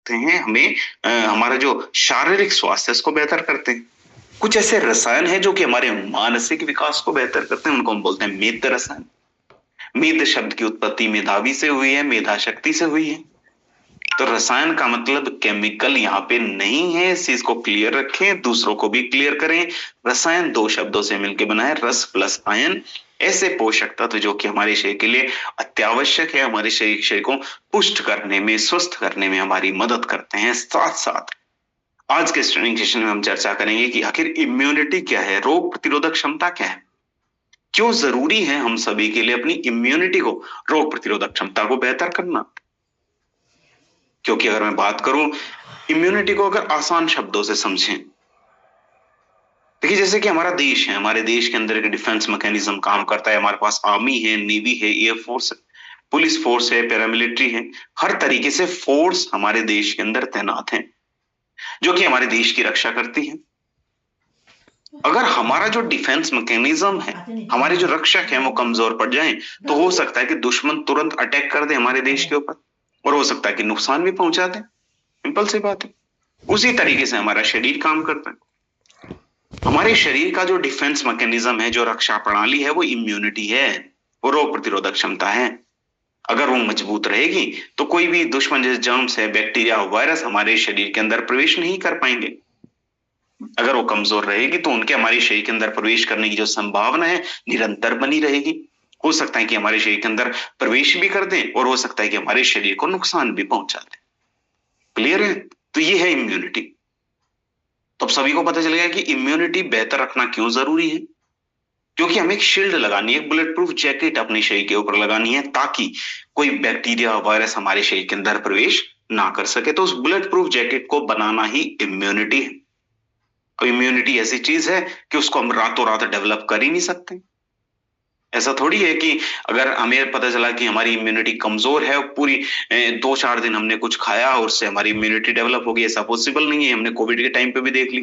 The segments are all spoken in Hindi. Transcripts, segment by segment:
हैं हमें हमारा जो शारीरिक स्वास्थ्य है उसको बेहतर करते हैं। कुछ ऐसे रसायन हैं जो कि हमारे मानसिक विकास को बेहतर करते हैं, उनको हम बोलते हैं मेद रसायन। मेद शब्द की उत्पत्ति मेधावी से हुई है, मेधा शक्ति से हुई है। तो रसायन का मतलब केमिकल यहाँ पे नहीं है, इस चीज को क्लियर रखें, दूसरों को भी क्लियर करें। रसायन दो शब्दों से मिलकर बना है, रस प्लस आयन। ऐसे पोषक तत्व जो कि हमारे शरीर के लिए अत्यावश्यक है, हमारे शरीर को पुष्ट करने में, स्वस्थ करने में हमारी मदद करते हैं। साथ साथ आज के इस ट्रेनिंग सेशन में हम चर्चा करेंगे कि आखिर इम्यूनिटी क्या है, रोग प्रतिरोधक क्षमता क्या है, क्यों जरूरी है हम सभी के लिए अपनी इम्यूनिटी को, रोग प्रतिरोधक क्षमता को बेहतर करना। क्योंकि अगर मैं बात करूं इम्यूनिटी को, अगर आसान शब्दों से समझें, देखिए जैसे कि हमारा देश है, हमारे देश के अंदर एक डिफेंस मैकेनिज्म काम करता है। हमारे पास आर्मी है, नेवी है, एयरफोर्स है, पुलिस फोर्स है, पैरामिलिट्री है। हर तरीके से फोर्स हमारे देश के अंदर तैनात है जो कि हमारे देश की रक्षा करती है। अगर हमारा जो डिफेंस मैकेनिज्म है, हमारे जो रक्षक हैं वो कमजोर पड़ जाएं, तो हो सकता है कि दुश्मन तुरंत अटैक कर दे हमारे देश के ऊपर, और हो सकता है कि नुकसान भी पहुंचा दे। सिंपल सी बात है। उसी तरीके से हमारा शरीर काम करता है। हमारे शरीर का जो डिफेंस मैकेनिज्म है, जो रक्षा प्रणाली है, वो इम्यूनिटी है, वो रोग प्रतिरोधक क्षमता है। अगर वो मजबूत रहेगी तो कोई भी दुश्मन, जैसे जर्म्स है, बैक्टीरिया, वायरस हमारे शरीर के अंदर प्रवेश नहीं कर पाएंगे। अगर वो कमजोर रहेगी तो उनके हमारे शरीर के अंदर प्रवेश करने की जो संभावना है निरंतर बनी रहेगी। हो सकता है कि हमारे शरीर के अंदर प्रवेश भी कर दें, और हो सकता है कि हमारे शरीर को नुकसान भी पहुंचा दें। क्लियर है? तो ये है इम्यूनिटी। तो अब सभी को पता चल गया कि इम्यूनिटी बेहतर रखना क्यों जरूरी है। क्योंकि हमें एक शील्ड लगानी है, एक बुलेट प्रूफ जैकेट अपने शरीर के ऊपर लगानी है, ताकि कोई बैक्टीरिया, वायरस हमारे शरीर के अंदर प्रवेश ना कर सके। तो उस बुलेट प्रूफ जैकेट को बनाना ही इम्यूनिटी है। अब इम्यूनिटी ऐसी चीज है कि उसको हम रातों रात डेवलप कर ही नहीं सकते। ऐसा थोड़ी है कि अगर हमें पता चला कि हमारी इम्यूनिटी कमजोर है और पूरी 2-4 दिन हमने कुछ खाया और उससे हमारी इम्यूनिटी डेवलप होगी, ऐसा पॉसिबल नहीं है। हमने कोविड के टाइम पे भी देख ली,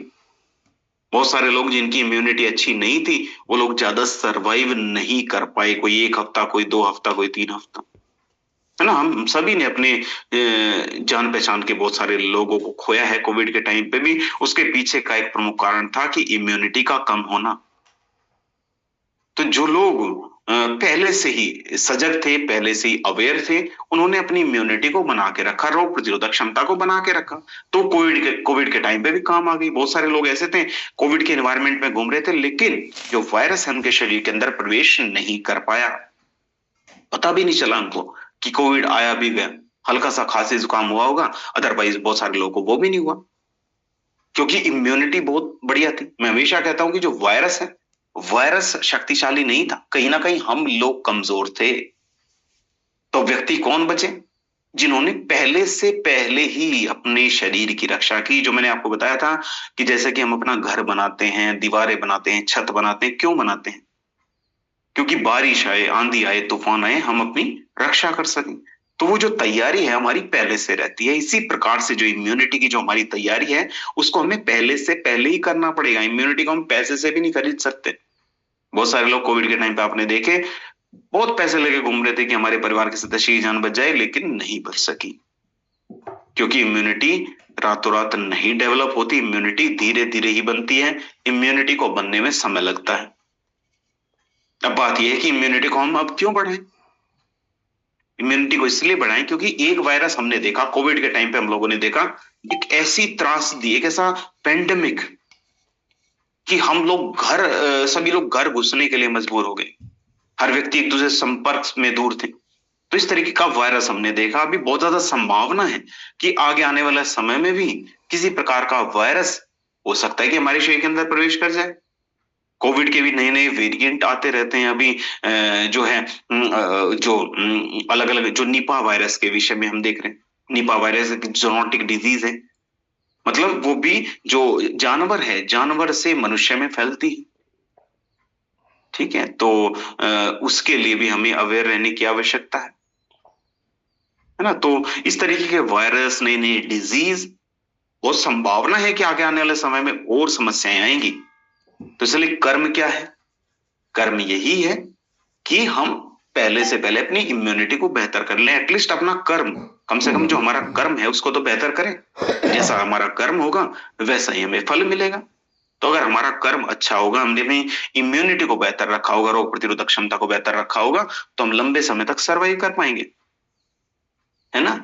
बहुत सारे लोग जिनकी इम्यूनिटी अच्छी नहीं थी, वो लोग ज्यादा सरवाइव नहीं कर पाए। कोई 1 हफ्ता, कोई 2 हफ्ता, कोई 3 हफ्ता, है ना। हम सभी ने अपने जान पहचान के बहुत सारे लोगों को खोया है कोविड के टाइम पे भी। उसके पीछे का एक प्रमुख कारण था कि इम्यूनिटी का कम होना। तो जो लोग पहले से ही सजग थे, पहले से ही अवेयर थे, उन्होंने अपनी इम्यूनिटी को बना के रखा, रोग प्रतिरोधक क्षमता को बना के रखा। तो कोविड के टाइम पे भी काम आ गई। बहुत सारे लोग ऐसे थे, कोविड के एनवायरनमेंट में घूम रहे थे, लेकिन जो वायरस है उनके शरीर के अंदर प्रवेश नहीं कर पाया। पता भी नहीं चला उनको कि कोविड आया भी गया। हल्का सा खांसी जुकाम हुआ होगा, अदरवाइज बहुत सारे लोगों को वो भी नहीं हुआ, क्योंकि इम्यूनिटी बहुत बढ़िया थी। मैं हमेशा कहता हूं कि जो वायरस है, वायरस शक्तिशाली नहीं था, कहीं ना कहीं हम लोग कमजोर थे। तो व्यक्ति कौन बचे? जिन्होंने पहले से पहले ही अपने शरीर की रक्षा की। जो मैंने आपको बताया था कि जैसे कि हम अपना घर बनाते हैं, दीवारें बनाते हैं, छत बनाते हैं, क्यों बनाते हैं? क्योंकि बारिश आए, आंधी आए, तूफान आए, हम अपनी रक्षा कर सकें। तो वो जो तैयारी है हमारी पहले से रहती है। इसी प्रकार से जो इम्यूनिटी की जो हमारी तैयारी है, उसको हमें पहले से पहले ही करना पड़ेगा। इम्यूनिटी को हम पैसे से भी नहीं खरीद सकते। बहुत सारे लोग कोविड के टाइम पे आपने देखे, बहुत पैसे लेके घूम रहे थे कि हमारे परिवार के सदस्य की जान बच जाए, लेकिन नहीं बच सकी। क्योंकि इम्यूनिटी रातों रात नहीं डेवलप होती, इम्यूनिटी धीरे धीरे ही बनती है। इम्यूनिटी को बनने में समय लगता है। अब बात यह है कि इम्यूनिटी को हम अब क्यों बढ़ाएं? इम्यूनिटी को इसलिए बढ़ाएं क्योंकि एक वायरस हमने देखा कोविड के टाइम पे, हम लोगों ने देखा एक ऐसी त्रासदी, एक ऐसा पेंडेमिक कि हम लोग सभी लोग घर घुसने के लिए मजबूर हो गए। हर व्यक्ति एक दूसरे संपर्क में दूर थे। तो इस तरीके का वायरस हमने देखा। अभी बहुत ज्यादा संभावना है कि आगे आने वाले समय में भी किसी प्रकार का वायरस हो सकता है कि हमारे शरीर के अंदर प्रवेश कर जाए। कोविड के भी नए नए वेरिएंट आते रहते हैं। अभी जो है जो अलग अलग जो निपा वायरस के विषय में हम देख रहे हैं। निपा वायरस एक जूनोटिक डिजीज है, मतलब वो भी जो जानवर है, जानवर से मनुष्य में फैलती है। ठीक है, तो उसके लिए भी हमें अवेयर रहने की आवश्यकता है ना। तो इस तरीके के वायरस, नई नई डिजीज, बहुत संभावना है कि आगे आने वाले समय में और समस्याएं आएंगी। तो इसलिए कर्म क्या है? कर्म यही है कि हम पहले से पहले अपनी इम्यूनिटी को बेहतर कर लें, एटलीस्ट अपना कर्म, कम से कम जो हमारा कर्म है उसको तो बेहतर करें। जैसा हमारा कर्म होगा वैसा ही हमें फल मिलेगा। तो अगर हमारा कर्म अच्छा होगा, हमने अपनी इम्यूनिटी को बेहतर रखा होगा, रोग प्रतिरोधक क्षमता को बेहतर रखा होगा, तो हम लंबे समय तक सर्वाइव कर पाएंगे, है ना।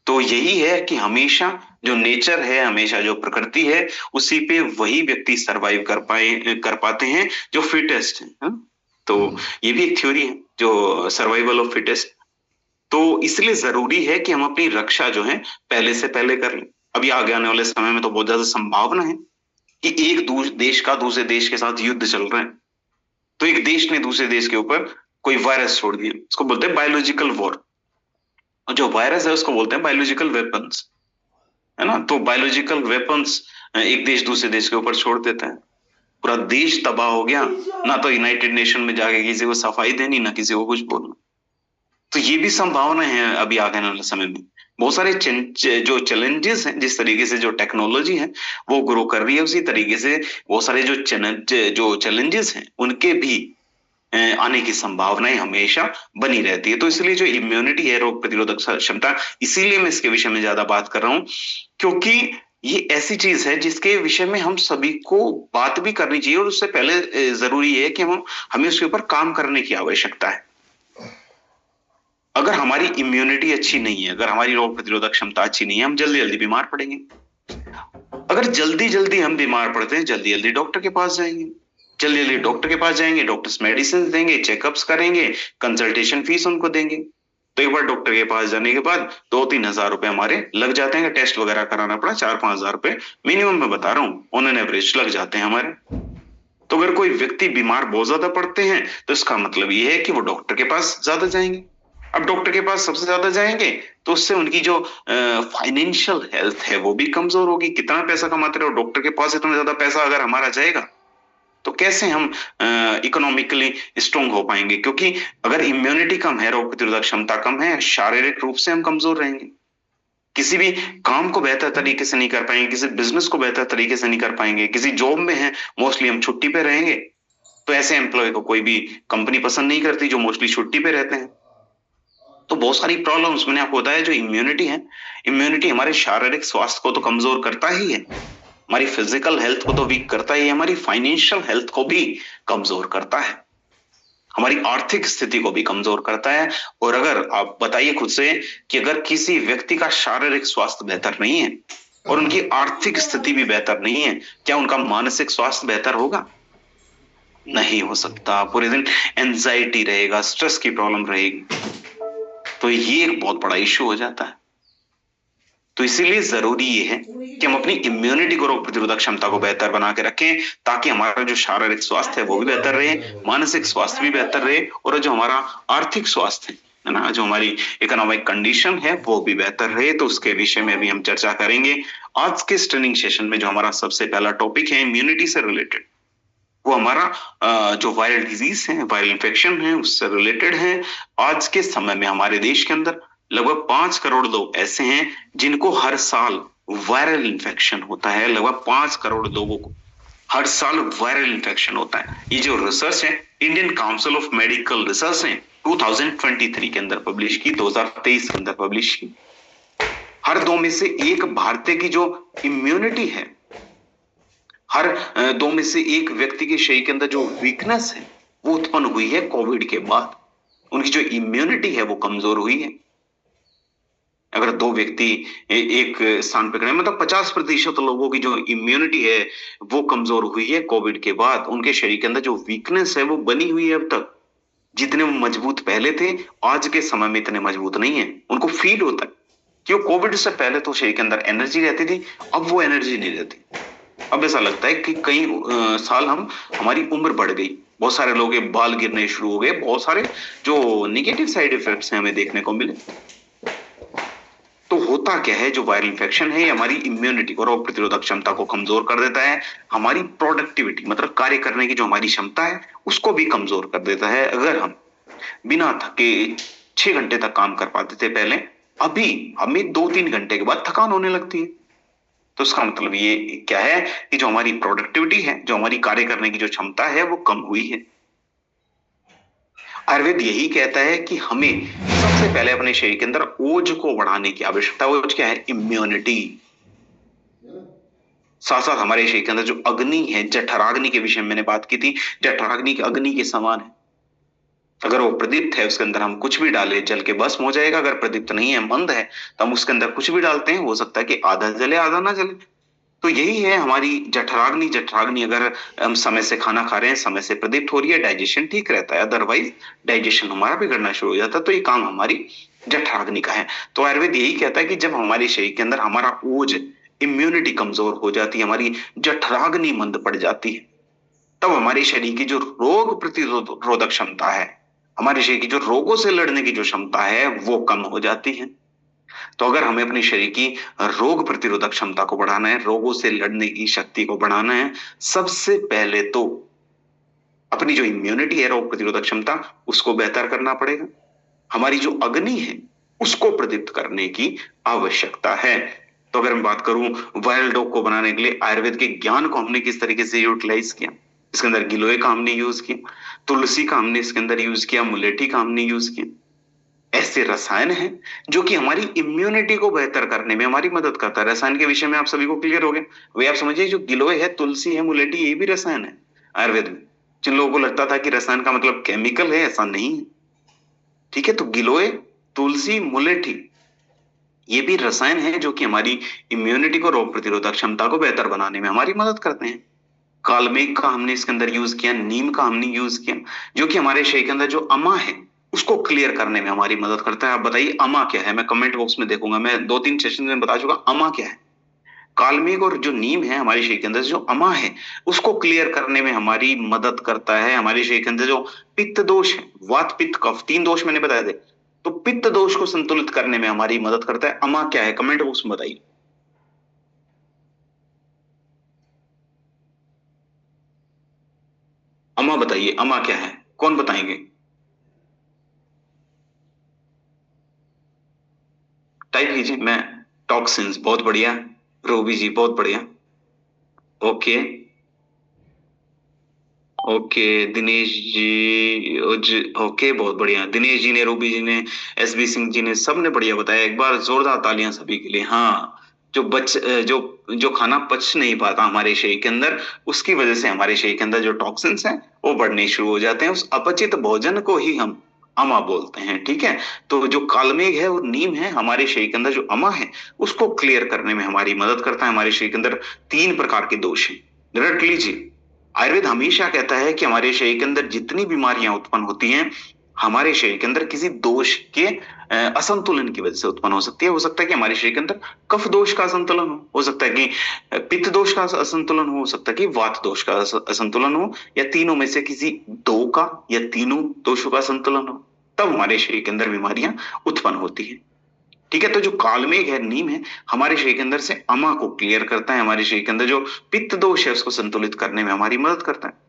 तो यही है कि हमेशा जो नेचर है, हमेशा जो प्रकृति है, उसी पे वही व्यक्ति सरवाइव कर पाते हैं जो फिटेस्ट है, हाँ? तो ये भी एक थ्योरी है, जो सर्वाइवल ऑफ फिटेस्ट। तो इसलिए जरूरी है कि हम अपनी रक्षा जो है पहले से पहले कर लें। अभी आगे आने वाले समय में तो बहुत ज्यादा संभावना है कि एक देश का दूसरे देश के साथ युद्ध चल रहा है, तो एक देश ने दूसरे देश के ऊपर कोई वायरस छोड़ दिया, उसको बोलते हैं बायोलॉजिकल वॉर। और जो वायरस है उसको बोलते हैं बायोलॉजिकल वेपन्स, है ना। तो बायोलॉजिकल वेपन्स एक देश दूसरे देश के ऊपर छोड़ देता है, पूरा देश तबाह हो गया, ना तो यूनाइटेड नेशन में जाके किसी को सफाई देनी, ना किसी को कुछ बोलना। तो ये भी संभावना है अभी आगे आने वाले समय में। बहुत सारे जो चैलेंजेस हैं, जिस तरीके से जो टेक्नोलॉजी है वो ग्रो कर रही है, उसी तरीके से बहुत सारे जो चैलेंजेस हैं उनके भी आने की संभावनाएं हमेशा बनी रहती है। तो इसलिए जो इम्यूनिटी है, रोग प्रतिरोधक क्षमता, इसीलिए मैं इसके विषय में ज्यादा बात कर रहा हूं, क्योंकि ये ऐसी चीज है जिसके विषय में हम सभी को बात भी करनी चाहिए, और उससे पहले जरूरी है कि हमें उसके ऊपर काम करने की आवश्यकता है। अगर हमारी इम्यूनिटी अच्छी नहीं है, अगर हमारी रोग प्रतिरोधक क्षमता अच्छी नहीं है, हम जल्दी जल्दी बीमार पड़ेंगे। अगर जल्दी जल्दी हम बीमार पड़ते हैं, जल्दी जल्दी डॉक्टर के पास जाएंगे, जल्दी जल्दी डॉक्टर के पास जाएंगे, डॉक्टर्स मेडिसिन देंगे, चेकअप्स करेंगे, कंसल्टेशन फीस उनको देंगे। तो एक बार डॉक्टर के पास जाने के बाद 2-3 हजार रुपए हमारे लग जाते हैं। टेस्ट वगैरह कराना पड़ा, 4-5 हजार रुपए मिनिमम मैं बता रहा हूँ, ऑन एन एवरेज लग जाते हैं हमारे। तो अगर कोई व्यक्ति बीमार बहुत ज्यादा पड़ते हैं, तो इसका मतलब ये है कि वो डॉक्टर के पास ज्यादा जाएंगे। अब डॉक्टर के पास सबसे ज्यादा जाएंगे तो उससे उनकी जो फाइनेंशियल हेल्थ है वो भी कमजोर होगी। कितना पैसा कमाते रहो, डॉक्टर के पास इतना ज्यादा पैसा अगर हमारा जाएगा तो कैसे हम इकोनॉमिकली स्ट्रोंग हो पाएंगे? क्योंकि अगर इम्यूनिटी कम है, रोग प्रतिरोधक क्षमता कम है, शारीरिक रूप से हम कमजोर रहेंगे, किसी भी काम को बेहतर तरीके से नहीं कर पाएंगे, किसी बिजनेस को बेहतर तरीके से नहीं कर पाएंगे, किसी जॉब में है मोस्टली हम छुट्टी पे रहेंगे, तो ऐसे एम्प्लॉय को कोई भी कंपनी पसंद नहीं करती जो मोस्टली छुट्टी पे रहते हैं। तो बहुत सारी प्रॉब्लम्स मैंने आपको बताया। जो इम्यूनिटी है, इम्यूनिटी हमारे शारीरिक स्वास्थ्य को तो कमजोर करता ही है, हमारी फिजिकल हेल्थ को तो वीक करता ही है, हमारी फाइनेंशियल हेल्थ को भी कमजोर करता है, हमारी आर्थिक स्थिति को भी कमजोर करता है। और अगर आप बताइए खुद से कि अगर किसी व्यक्ति का शारीरिक स्वास्थ्य बेहतर नहीं है और उनकी आर्थिक स्थिति भी बेहतर नहीं है, क्या उनका मानसिक स्वास्थ्य बेहतर होगा? नहीं हो सकता। पूरे दिन एंजाइटी रहेगा, स्ट्रेस की प्रॉब्लम रहेगी, तो ये एक बहुत बड़ा इश्यू हो जाता है। तो इसीलिए जरूरी ये है कि हम अपनी इम्यूनिटी को, रोग प्रतिरोधक क्षमता को बेहतर बना के रखें, ताकि हमारा जो शारीरिक स्वास्थ्य है वो भी बेहतर रहे, मानसिक स्वास्थ्य भी बेहतर रहे, और जो हमारा आर्थिक स्वास्थ्य है ना, जो हमारी इकोनॉमिक कंडीशन है वो भी बेहतर रहे। तो उसके विषय में भी हम चर्चा करेंगे आज के इस ट्रेनिंग सेशन में। जो हमारा सबसे पहला टॉपिक है इम्यूनिटी से रिलेटेड, वो हमारा जो वायरल डिजीज है, वायरल इन्फेक्शन है, उससे रिलेटेड है। आज के समय में हमारे देश के अंदर लगभग 5 करोड़ लोग ऐसे हैं जिनको हर साल वायरल इन्फेक्शन होता है। लगभग 5 करोड़ लोगों को हर साल वायरल इन्फेक्शन होता है। ये जो रिसर्च है Indian council of medical research ने 2023 के अंदर पब्लिश की, 2023 के अंदर पब्लिश की। हर 2 में से 1 भारतीय की जो इम्यूनिटी है, हर 2 में से 1 व्यक्ति के शरीर के अंदर जो वीकनेस है वो उत्पन्न हुई है कोविड के बाद। उनकी जो इम्यूनिटी है वो कमजोर हुई है। अगर 2 व्यक्ति एक स्थान पे खड़े, मतलब 50% लोगों की जो इम्यूनिटी है वो कमजोर हुई है कोविड के बाद। उनके शरीर के अंदर जो वीकनेस है वो बनी हुई है। अब तक जितने वो मजबूत पहले थे, आज के समय में इतने मजबूत नहीं है। उनको फील होता है कि वो कोविड से पहले तो शरीर के अंदर एनर्जी रहती थी, अब वो एनर्जी नहीं रहती। अब ऐसा लगता है कि कई साल हमारी उम्र बढ़ गई, बहुत सारे लोगों के बाल गिरने शुरू हो गए, बहुत सारे जो निगेटिव साइड इफेक्ट्स हैं हमें देखने को मिले। तो होता क्या है, जो वायरल इन्फेक्शन है हमारी इम्यूनिटी को, रोग प्रतिरोधक क्षमता को कमजोर कर देता है। हमारी प्रोडक्टिविटी, मतलब कार्य करने की जो हमारी क्षमता है उसको भी कमजोर कर देता है। अगर हम बिना थके 6 घंटे तक काम कर पाते थे पहले, अभी हमें 2-3 घंटे के बाद थकान होने लगती है। तो इसका मतलब ये क्या है कि जो हमारी प्रोडक्टिविटी है, जो हमारी कार्य करने की जो क्षमता है वो कम हुई है। आयुर्वेद यही कहता है कि हमें सबसे पहले अपने शरीर के अंदर ओज को बढ़ाने की आवश्यकता है। ओज क्या है? इम्यूनिटी। साथ साथ हमारे शरीर के अंदर जो अग्नि है, जठराग्नि के विषय में मैंने बात की थी, जठराग्नि अग्नि के समान है। अगर वो प्रदीप्त है, उसके अंदर हम कुछ भी डाले जल के भस्म हो जाएगा। अगर प्रदीप्त नहीं है, मंद है, तो हम उसके अंदर कुछ भी डालते हैं, हो सकता है कि आधा जले आधा ना जले। तो यही है हमारी जठराग्नि। जठराग्नि अगर हम समय से खाना खा रहे हैं, समय से प्रदीप्त हो रही है, डाइजेशन ठीक रहता है। अदरवाइज डाइजेशन हमारा बिगड़ना शुरू हो जाता है। तो ये काम हमारी जठराग्नि का है। तो आयुर्वेद यही कहता है कि जब हमारे शरीर के अंदर हमारा ओज, इम्यूनिटी कमजोर हो जाती है, हमारी जठराग्नि मंद पड़ जाती है, तब हमारे शरीर की जो रोग प्रतिरोधक क्षमता है, हमारे शरीर की जो रोगों से लड़ने की जो क्षमता है, वो कम हो जाती है। तो अगर हमें अपने शरीर की रोग प्रतिरोधक क्षमता को बढ़ाना है, रोगों से लड़ने की शक्ति को बढ़ाना है, सबसे पहले तो अपनी जो इम्यूनिटी है, रोग प्रतिरोधक क्षमता, उसको बेहतर करना पड़ेगा। हमारी जो अग्नि है, उसको प्रदीप्त करने की आवश्यकता है। तो अगर मैं बात करूं वायरल डॉग को बनाने के लिए आयुर्वेद के ज्ञान को हमने किस तरीके से यूटिलाइज किया, इसके अंदर गिलोय का हमने यूज किया, तुलसी का हमने इसके अंदर यूज किया, मुलेठी का हमने यूज किया। ऐसे रसायन हैं जो कि हमारी इम्यूनिटी को बेहतर करने में हमारी मदद करता है। रसायन के विषय में आप सभी को क्लियर हो गया। वे आप समझिए, जो गिलोय है, तुलसी है, मुलेठी, ये भी रसायन है आयुर्वेद में। जिन लोगों को लगता था कि रसायन का मतलब केमिकल है, ऐसा नहीं है। ठीक है, तो गिलोय, तुलसी, मुलेठी, ये भी रसायन है जो कि हमारी इम्यूनिटी को, रोग प्रतिरोधक क्षमता को बेहतर बनाने में हमारी मदद करते हैं। कालमेघ का हमने इसके अंदर यूज किया, नीम का हमने यूज किया, जो कि हमारे शरीर के अंदर जो अमा है, उसको क्लियर करने में हमारी मदद करता है। आप बताइए अमा क्या है? मैं कमेंट बॉक्स में देखूंगा, मैं 2-3 सेशन में बता चुका अमा क्या है। कालमेघ और जो नीम है, हमारे शरीर के अंदर जो अमा है, उसको क्लियर करने में हमारी मदद करता है। हमारे शरीर के अंदर जो पित्त दोष है, वात पित्त कफ, 3 दोष मैंने बताए थे, तो पित्त दोष को संतुलित करने में हमारी मदद करता है। अमा क्या है? कमेंट बॉक्स में बताइए। अमा बताइए, अमा क्या है? कौन बताएंगे? टाइप कीजिए। मैं टॉक्सिन्स, बहुत बढ़िया। रूबी जी, बहुत बढ़िया। Okay. Okay Dinesh ji, okay, बहुत बढ़िया। दिनेश जी ने, रूबी जी ने, एसबी सिंह जी ने, सबने बढ़िया बताया। एक बार जोरदार तालियां सभी के लिए। हाँ, जो जो खाना पच नहीं पाता हमारे शरीर के अंदर, उसकी वजह से हमारे शरीर के अंदर जो टॉक्सिन्स हैं, वो बढ़ने शुरू हो जाते हैं। उस अपचित भोजन को ही हम अमा बोलते हैं। ठीक है, तो जो कालमेघ है और नीम है, हमारे शरीर के अंदर जो अमा है, उसको क्लियर करने में हमारी मदद करता है। हमारे शरीर के अंदर 3 प्रकार के दोष हैं, रट लीजिए। आयुर्वेद हमेशा कहता है कि हमारे शरीर के अंदर जितनी बीमारियां उत्पन्न होती हैं, हमारे शरीर के अंदर किसी दोष के असंतुलन की वजह से उत्पन्न हो सकती है। हो सकता है कि हमारे शरीर के अंदर कफ दोष का असंतुलन हो सकता है कि पित्त दोष का असंतुलन हो सकता है कि वात दोष का असंतुलन हो, या तीनों में से किसी 2 का या तीनों दोषों का संतुलन हो, तब हमारे शरीर के अंदर बीमारियां उत्पन्न होती है। ठीक है, तो जो कालमेघ है, नीम है, हमारे शरीर के अंदर से अमा को क्लियर करता है। हमारे शरीर के अंदर जो पित्त दोष है, उसको संतुलित करने में हमारी मदद करता है।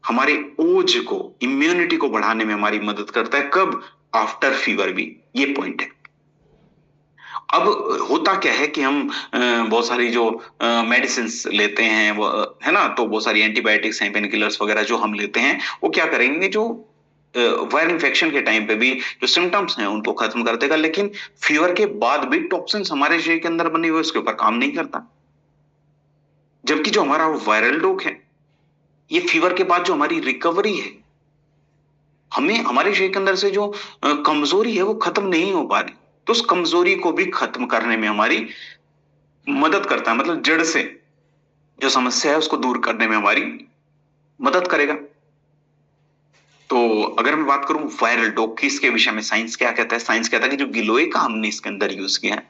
हमारे ओज को, इम्यूनिटी को बढ़ाने में हमारी मदद करता है। कब? आफ्टर फीवर भी। ये पॉइंट है। अब होता क्या है कि हम बहुत सारी जो मेडिसिन लेते हैं, वो है ना, तो बहुत सारी एंटीबायोटिक्स हैं, पेन किलर्स वगैरह जो हम लेते हैं, वो क्या करेंगे, जो वायरल इन्फेक्शन के टाइम पे भी जो सिम्टम्स हैं, उनको खत्म कर देगा, लेकिन फीवर के बाद भी टॉक्सिन्स हमारे शरीर के अंदर बने हुए उसके ऊपर काम नहीं करता। जबकि जो हमारा वायरल डोक है, ये फीवर के बाद जो हमारी रिकवरी है, हमें हमारे शरीर के अंदर से जो कमजोरी है, वो खत्म नहीं हो पा रही, तो उस कमजोरी को भी खत्म करने में हमारी मदद करता है। मतलब जड़ से जो समस्या है, उसको दूर करने में हमारी मदद करेगा। तो अगर मैं बात करूं वायरल डॉग की, इसके विषय में साइंस क्या कहता है? साइंस कहता है कि जो गिलोय का हमने इसके अंदर यूज किया है,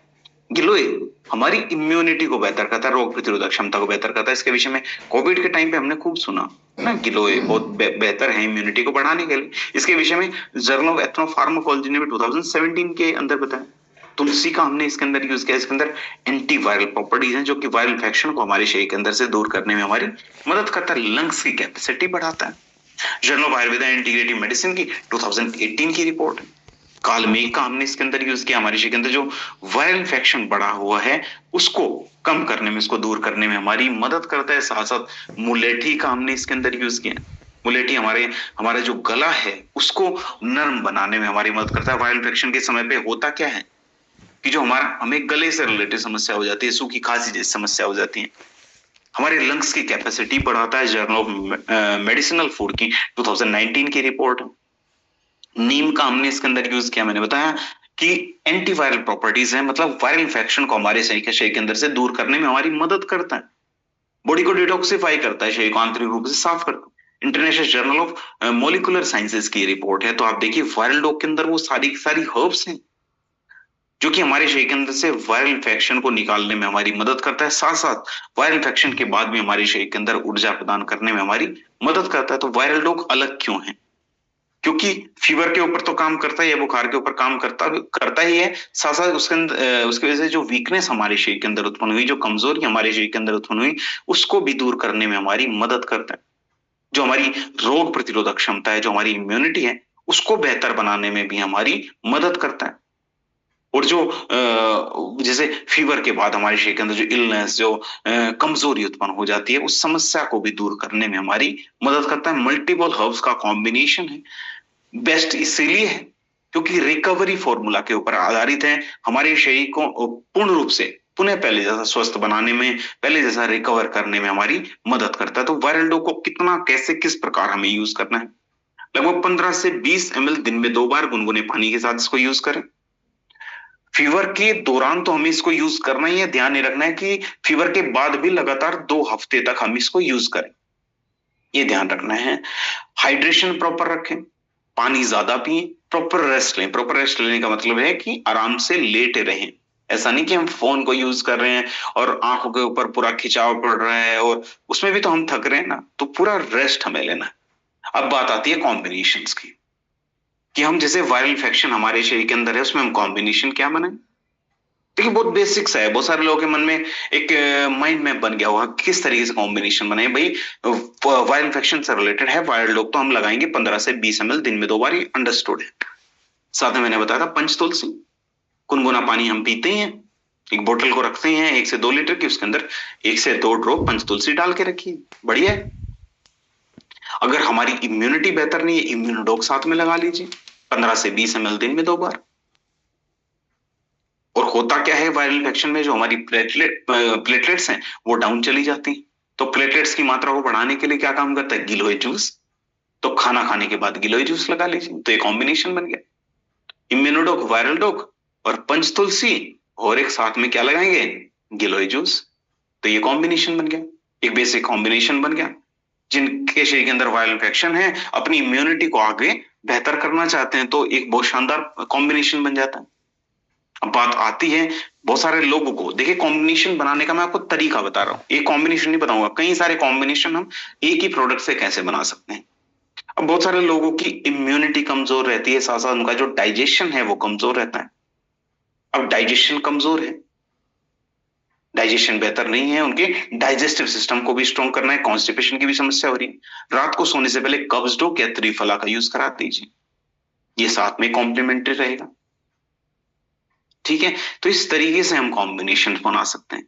गिलोय हमारी इम्यूनिटी को बेहतर करता है, रोग प्रतिरोधक क्षमता को बेहतर करता है। इसके विषय में कोविड के टाइम पे हमने खूब सुना ना, गिलोय बहुत बेहतर है इम्यूनिटी को बढ़ाने के लिए। इसके विषय में जर्नल ऑफ एथनोफार्माकोलॉजी ने भी 2017 के अंदर बताया। तुलसी का हमने इसके अंदर यूज किया। इसके अंदर एंटी वायरल प्रॉपर्टीज हैं, जो कि वायरल इन्फेक्शन को हमारे शरीर के अंदर से दूर करने में हमारी मदद करता है, लंग्स की कैपेसिटी बढ़ाता है। Journal of Ayurveda integrative medicine की 2018 की रिपोर्ट है। कालमेघ का हमने इसके अंदर यूज किया। हमारे शरीर के अंदर जो वायरल इन्फेक्शन बढ़ा हुआ है, उसको कम करने में, उसको दूर करने में हमारी मदद करता है। साथ साथ मुलेठी का हमने इसके अंदर यूज किया। मुलेठी हमारे हमारा जो गला है उसको नर्म बनाने में हमारी मदद करता है। वायरल इन्फेक्शन के समय पे होता क्या है कि जो हमारा हमें गले से रिलेटेड समस्या हो जाती है, सूखी खांसी जैसी समस्या हो जाती है, हमारे लंग्स की कैपेसिटी बढ़ाता है। जर्नल ऑफ मेडिसिनल फूड की 2019 की रिपोर्ट। नीम का हमने इसके अंदर यूज किया, मैंने बताया कि एंटीवायरल प्रॉपर्टीज है, मतलब वायरल इन्फेक्शन को हमारे शरीर के अंदर से दूर करने में हमारी मदद करता है, बॉडी को डिटॉक्सिफाई करता है, शरीर को आंतरिक रूप से साफ करता है। International journal of molecular sciences की रिपोर्ट है। तो आप देखिए वायरल डॉग के अंदर वो सारी सारी हर्ब्स हैं जो कि हमारे शरीर के अंदर से वायरल इन्फेक्शन को निकालने में हमारी मदद करता है, साथ साथ वायरल इन्फेक्शन के बाद भी हमारे शरीर के अंदर ऊर्जा प्रदान करने में हमारी मदद करता है। तो वायरल डॉग अलग क्यों है? क्योंकि फीवर के ऊपर तो काम करता ही है, बुखार के ऊपर काम करता करता ही है, साथ साथ उसके अंदर उसकी वजह से जो वीकनेस हमारे शरीर के अंदर उत्पन्न हुई, जो कमजोरी हमारे शरीर के अंदर उत्पन्न हुई, उसको भी दूर करने में हमारी मदद करता है। जो हमारी रोग प्रतिरोधक क्षमता है, जो हमारी इम्यूनिटी है, उसको बेहतर बनाने में भी हमारी मदद करता है। और जो जैसे फीवर के बाद हमारे शरीर के अंदर जो इलनेस, जो कमजोरी उत्पन्न हो जाती है, उस समस्या को भी दूर करने में हमारी मदद करता है। मल्टीपल हर्ब्स का कॉम्बिनेशन है, बेस्ट इसीलिए है क्योंकि रिकवरी फॉर्मूला के ऊपर आधारित है। हमारे शरीर को पूर्ण रूप से पुनः पहले जैसा स्वस्थ बनाने में, पहले जैसा रिकवर करने में हमारी मदद करता है। तो वायरल डो को कितना, कैसे, किस प्रकार हमें यूज करना है? लगभग 15 से 20 ml दिन में 2 बार गुनगुने पानी के साथ इसको यूज करें। फीवर के दौरान तो हमें इसको यूज करना ही है, ध्यान नहीं रखना है कि फीवर के बाद भी लगातार 2 हफ्ते तक हम इसको यूज करें, ये ध्यान रखना है। हाइड्रेशन प्रॉपर रखें, पानी ज्यादा पिए, प्रॉपर रेस्ट लें। प्रॉपर रेस्ट लेने का मतलब है कि आराम से लेटे रहें। ऐसा नहीं कि हम फोन को यूज कर रहे हैं और आंखों के ऊपर पूरा खिंचाव पड़ रहा है, और उसमें भी तो हम थक रहे हैं ना, तो पूरा रेस्ट हमें लेना है। अब बात आती है कॉम्बिनेशंस की, कि हम जैसे वायरल इन्फेक्शन हमारे शरीर के अंदर है, उसमें हम कॉम्बिनेशन क्या बनाए? देखिए बहुत बेसिक्स है, बहुत सारे लोगों के मन में एक माइंड मैप बन गया होगा किस तरीके से कॉम्बिनेशन बनाए। भाई वायरल इन्फेक्शन से रिलेटेड है, वायरल लोग तो हम लगाएंगे 15 से 20 ml दिन में 2 बार, अंडरस्टूड है। साथ में मैंने बताया था पंच तुलसी, गुनगुना पानी हम पीते ही हैं, एक बोतल को रखते हैं 1 से 2 लीटर की, उसके अंदर 1 से 2 ड्रॉप पंच तुलसी डाल के रखिए, बढ़िया है। अगर हमारी इम्यूनिटी बेहतर नहीं है, इम्यूनोडॉग साथ में लगा लीजिए 15 से 20 ml दिन में 2 बार। और होता क्या है वायरल इन्फेक्शन में, जो हमारी प्लेटलेट्स हैं वो डाउन चली जाती हैं। तो प्लेटलेट्स की मात्रा को बढ़ाने के लिए क्या काम करता है? गिलोय जूस। तो खाना खाने के बाद गिलोय जूस लगा लीजिए, तो ये कॉम्बिनेशन बन गया, इम्यूनोडोक, वायरल डोक और पंच तुलसी, और एक साथ में क्या लगाएंगे? गिलोय जूस। तो ये कॉम्बिनेशन बन गया, एक बेसिक कॉम्बिनेशन बन गया। जिनके शरीर के अंदर वायरल इन्फेक्शन है, अपनी इम्यूनिटी को आगे बेहतर करना चाहते हैं, तो एक बहुत शानदार कॉम्बिनेशन बन जाता है। अब बात आती है बहुत सारे लोगों को, देखिए कॉम्बिनेशन बनाने का मैं आपको तरीका बता रहा हूँ, एक कॉम्बिनेशन नहीं बताऊंगा, कई सारे कॉम्बिनेशन हम एक ही प्रोडक्ट से कैसे बना सकते हैं। अब बहुत सारे लोगों की इम्यूनिटी कमजोर रहती है, साथ साथ उनका जो डाइजेशन है वो कमजोर रहता है। अब डाइजेशन कमजोर है, डाइजेशन बेहतर नहीं है, उनके डाइजेस्टिव सिस्टम को भी स्ट्रॉन्ग करना है, कॉन्स्टिपेशन की भी समस्या हो रही है, रात को सोने से पहले कब्ज डो या त्रिफला का यूज करा दीजिए, ये साथ में कॉम्प्लीमेंट्री रहेगा। ठीक है, तो इस तरीके से हम कॉम्बिनेशन बना सकते हैं।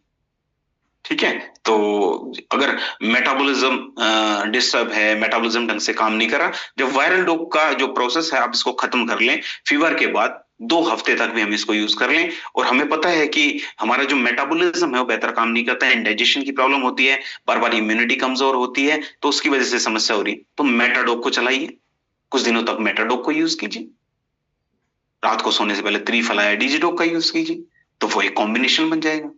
ठीक है, तो अगर मेटाबॉलिज्म डिस्टर्ब है, मेटाबॉलिज्म ढंग से काम नहीं करा, जब वायरल डोप का जो प्रोसेस है आप इसको खत्म कर लें, फीवर के बाद 2 हफ्ते तक भी हम इसको यूज कर लें, और हमें पता है कि हमारा जो मेटाबॉलिज्म है वो बेहतर काम नहीं करता है, इंडाइजेशन की प्रॉब्लम होती है, बार बार इम्यूनिटी कमजोर होती है, तो उसकी वजह से समस्या हो रही है, तो मेटाडोप को चलाइए, कुछ दिनों तक मेटाडोप को यूज कीजिए, रात को सोने से पहले त्रिफला या डीजीडोप का यूज कीजिए, तो वो एक कॉम्बिनेशन बन जाएगा।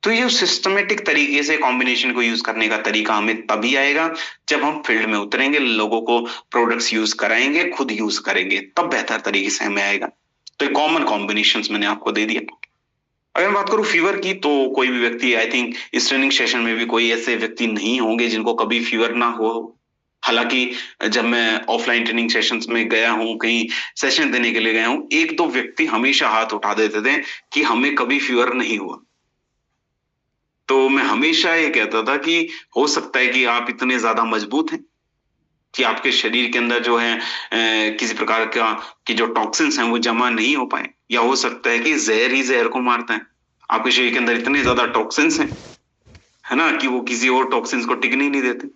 तो ये सिस्टमेटिक तरीके से कॉम्बिनेशन को यूज करने का तरीका हमें तभी आएगा जब हम फील्ड में उतरेंगे, लोगों को प्रोडक्ट्स यूज कराएंगे, खुद यूज करेंगे, तब बेहतर तरीके से हमें आएगा। तो ये कॉमन कॉम्बिनेशंस मैंने आपको दे दिया। अगर मैं बात करूं फीवर की, तो कोई भी व्यक्ति, आई थिंक इस ट्रेनिंग सेशन में भी कोई ऐसे व्यक्ति नहीं होंगे जिनको कभी फीवर ना हो। हालांकि जब मैं ऑफलाइन ट्रेनिंग सेशंस में गया हूं, कहीं सेशन देने के लिए गया हूं, 1-2 व्यक्ति हमेशा हाथ उठा देते थे कि हमें कभी फीवर नहीं हुआ। तो मैं हमेशा ये कहता था कि हो सकता है कि आप इतने ज्यादा मजबूत हैं कि आपके शरीर के अंदर जो है किसी प्रकार का की जो टॉक्सिन्स हैं वो जमा नहीं हो पाए, या हो सकता है कि जहर ही जहर को मारता है, आपके शरीर के अंदर इतने ज्यादा टॉक्सिन्स हैं, है ना, कि वो किसी और टॉक्सिन्स को टिकने ही नहीं देते।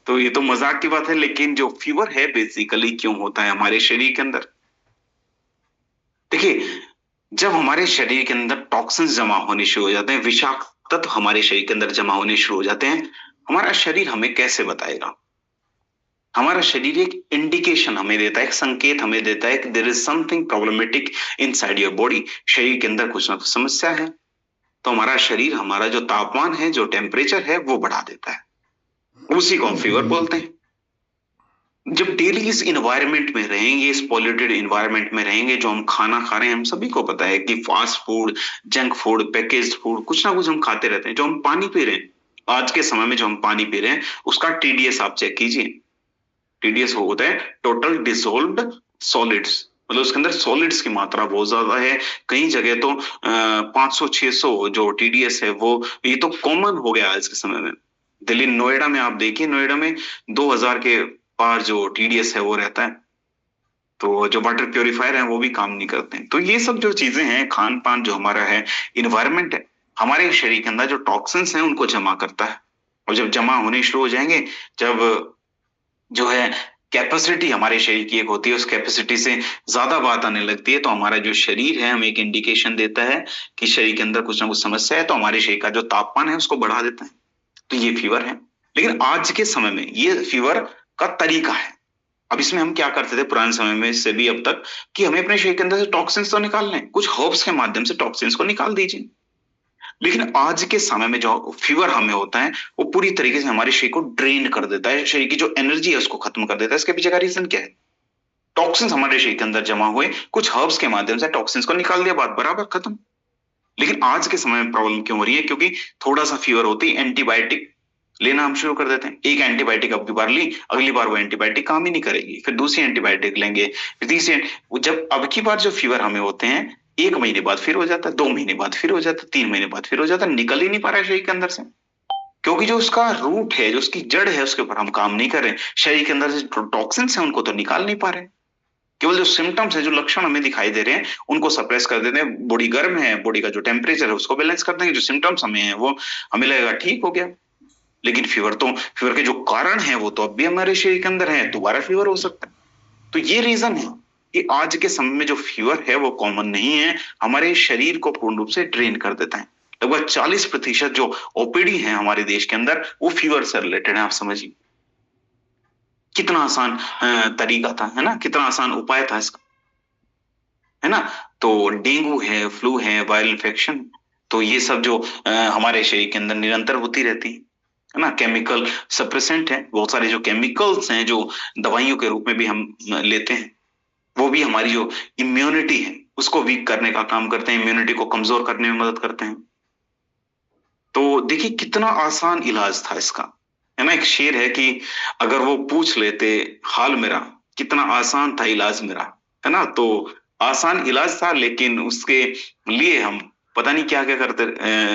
तो ये तो मजाक की बात है, लेकिन जो फीवर है बेसिकली क्यों होता है हमारे शरीर के अंदर? देखिए, जब हमारे शरीर के अंदर टॉक्सिन्स जमा होने शुरू हो जाते हैं, विषाक्त तत्व हमारे शरीर के अंदर जमा होने शुरू हो जाते हैं, हमारा शरीर हमें कैसे बताएगा? हमारा शरीर एक इंडिकेशन हमें देता है, एक संकेत हमें देता है कि there is something problematic inside your body, शरीर के अंदर कुछ ना कुछ समस्या है। तो हमारा शरीर, हमारा जो तापमान है, जो टेम्परेचर है, वो बढ़ा देता है। उसी को हम फीवर बोलते हैं। जब डेली इस इन्वायरमेंट में रहेंगे, इस पॉल्यूटेड इन्वायरमेंट में रहेंगे, जो हम खाना खा रहे हैं, हम सभी को पता है कि fast food, junk food, packaged food, कुछ ना कुछ हम खाते रहते हैं। जो हम पानी पी रहे हैं, आज के समय में जो हम पानी पी रहे हैं, उसका टीडीएस आप चेक कीजिए। टीडीएस वो होता है टोटल डिसॉल्व्ड सॉलिड्स, मतलब उसके अंदर सॉलिड्स की मात्रा बहुत ज्यादा है। कई जगह तो 500-600 जो टीडीएस है, वो ये तो कॉमन हो गया आज के समय में। दिल्ली नोएडा में आप देखिए, नोएडा में 2000 के पार जो टीडीएस है वो रहता है। तो जो वाटर प्योरीफायर है वो भी काम नहीं करते हैं। तो ये सब जो चीजें हैं, खान पान जो हमारा है, इन्वायरमेंट है, हमारे शरीर के अंदर जो टॉक्सिन्स हैं उनको जमा करता है। और जब जमा होने शुरू हो जाएंगे, जब जो है कैपेसिटी हमारे शरीर की एक होती है, उस कैपेसिटी से ज्यादा बात आने लगती है, तो हमारा जो शरीर है हमें एक इंडिकेशन देता है कि शरीर के अंदर कुछ ना कुछ समस्या है। तो हमारे शरीर का जो तापमान है उसको बढ़ा देता है। तो ये फीवर है। लेकिन आज के समय में ये फीवर का तरीका है। अब इसमें हम क्या करते थे पुराने समय में से भी अब तक, कि हमें अपने शरीर के अंदर से टॉक्सिन्स तो निकाल लें, कुछ हर्ब्स के माध्यम से टॉक्सिन्स को निकाल दीजिए। लेकिन आज के समय में जो फीवर हमें होता है, वो पूरी तरीके से हमारे शरीर को ड्रेन कर देता है, शरीर की जो एनर्जी है उसको खत्म कर देता है। इसके पीछे का रीजन क्या है? टॉक्सिन्स हमारे शरीर के अंदर जमा हुए, कुछ हर्ब्स के माध्यम से टॉक्सिन्स को निकाल दिया, बात बराबर खत्म। लेकिन आज के समय में प्रॉब्लम क्यों हो रही है? क्योंकि थोड़ा सा फीवर होती है, एंटीबायोटिक लेना हम शुरू कर देते हैं। एक एंटीबायोटिक अब की बार ली, अगली बार वो एंटीबायोटिक काम ही नहीं करेगी, फिर दूसरी एंटीबायोटिक लेंगे, फिर तीसरी। जब अब की बार जो फीवर हमें होते हैं, 1 महीने बाद फिर हो जाता है, 2 महीने बाद फिर हो जाता है, 3 महीने बाद फिर हो जाता है, निकल ही नहीं पा रहा है शरीर के अंदर से। क्योंकि जो उसका रूट है, जो उसकी जड़ है, उसके ऊपर हम काम नहीं कर रहे। शरीर के अंदर से टॉक्सिन्स है, उनको तो निकाल नहीं पा रहे। केवल जो सिम्टम्स है, जो लक्षण हमें दिखाई दे रहे हैं, उनको सप्रेस कर देते हैं। बॉडी गर्म है, बॉडी का जो टेम्परेचर है उसको बैलेंस कर देंगे, जो सिम्टम्स हमें है वो हमें लगेगा ठीक हो गया। लेकिन फीवर के जो कारण है वो तो अब भी हमारे शरीर के अंदर है, दोबारा फीवर हो सकता है। तो ये रीजन है कि आज के समय में जो फीवर है वो कॉमन नहीं है, हमारे शरीर को पूर्ण रूप से ड्रेन कर देता है। लगभग 40% जो ओपीडी है हमारे देश के अंदर, वो फीवर से रिलेटेड है। आप समझिए कितना आसान तरीका था, है ना, कितना आसान उपाय था इसका, है ना। तो डेंगू है, फ्लू है, वायरल इन्फेक्शन, तो ये सब जो हमारे शरीर के अंदर निरंतर होती रहती है ना। केमिकल सप्रेसेंट है, बहुत सारे जो केमिकल्स हैं जो दवाइयों के रूप में भी हम लेते हैं, वो भी हमारी जो इम्यूनिटी है उसको वीक करने का काम करते हैं, इम्यूनिटी को कमजोर करने में मदद करते हैं। तो देखिए कितना आसान इलाज था इसका, है ना। एक शेर है कि अगर वो पूछ लेते हाल मेरा, कितना आसान था इलाज मेरा, है ना। तो आसान इलाज था, लेकिन उसके लिए हम पता नहीं क्या क्या करते,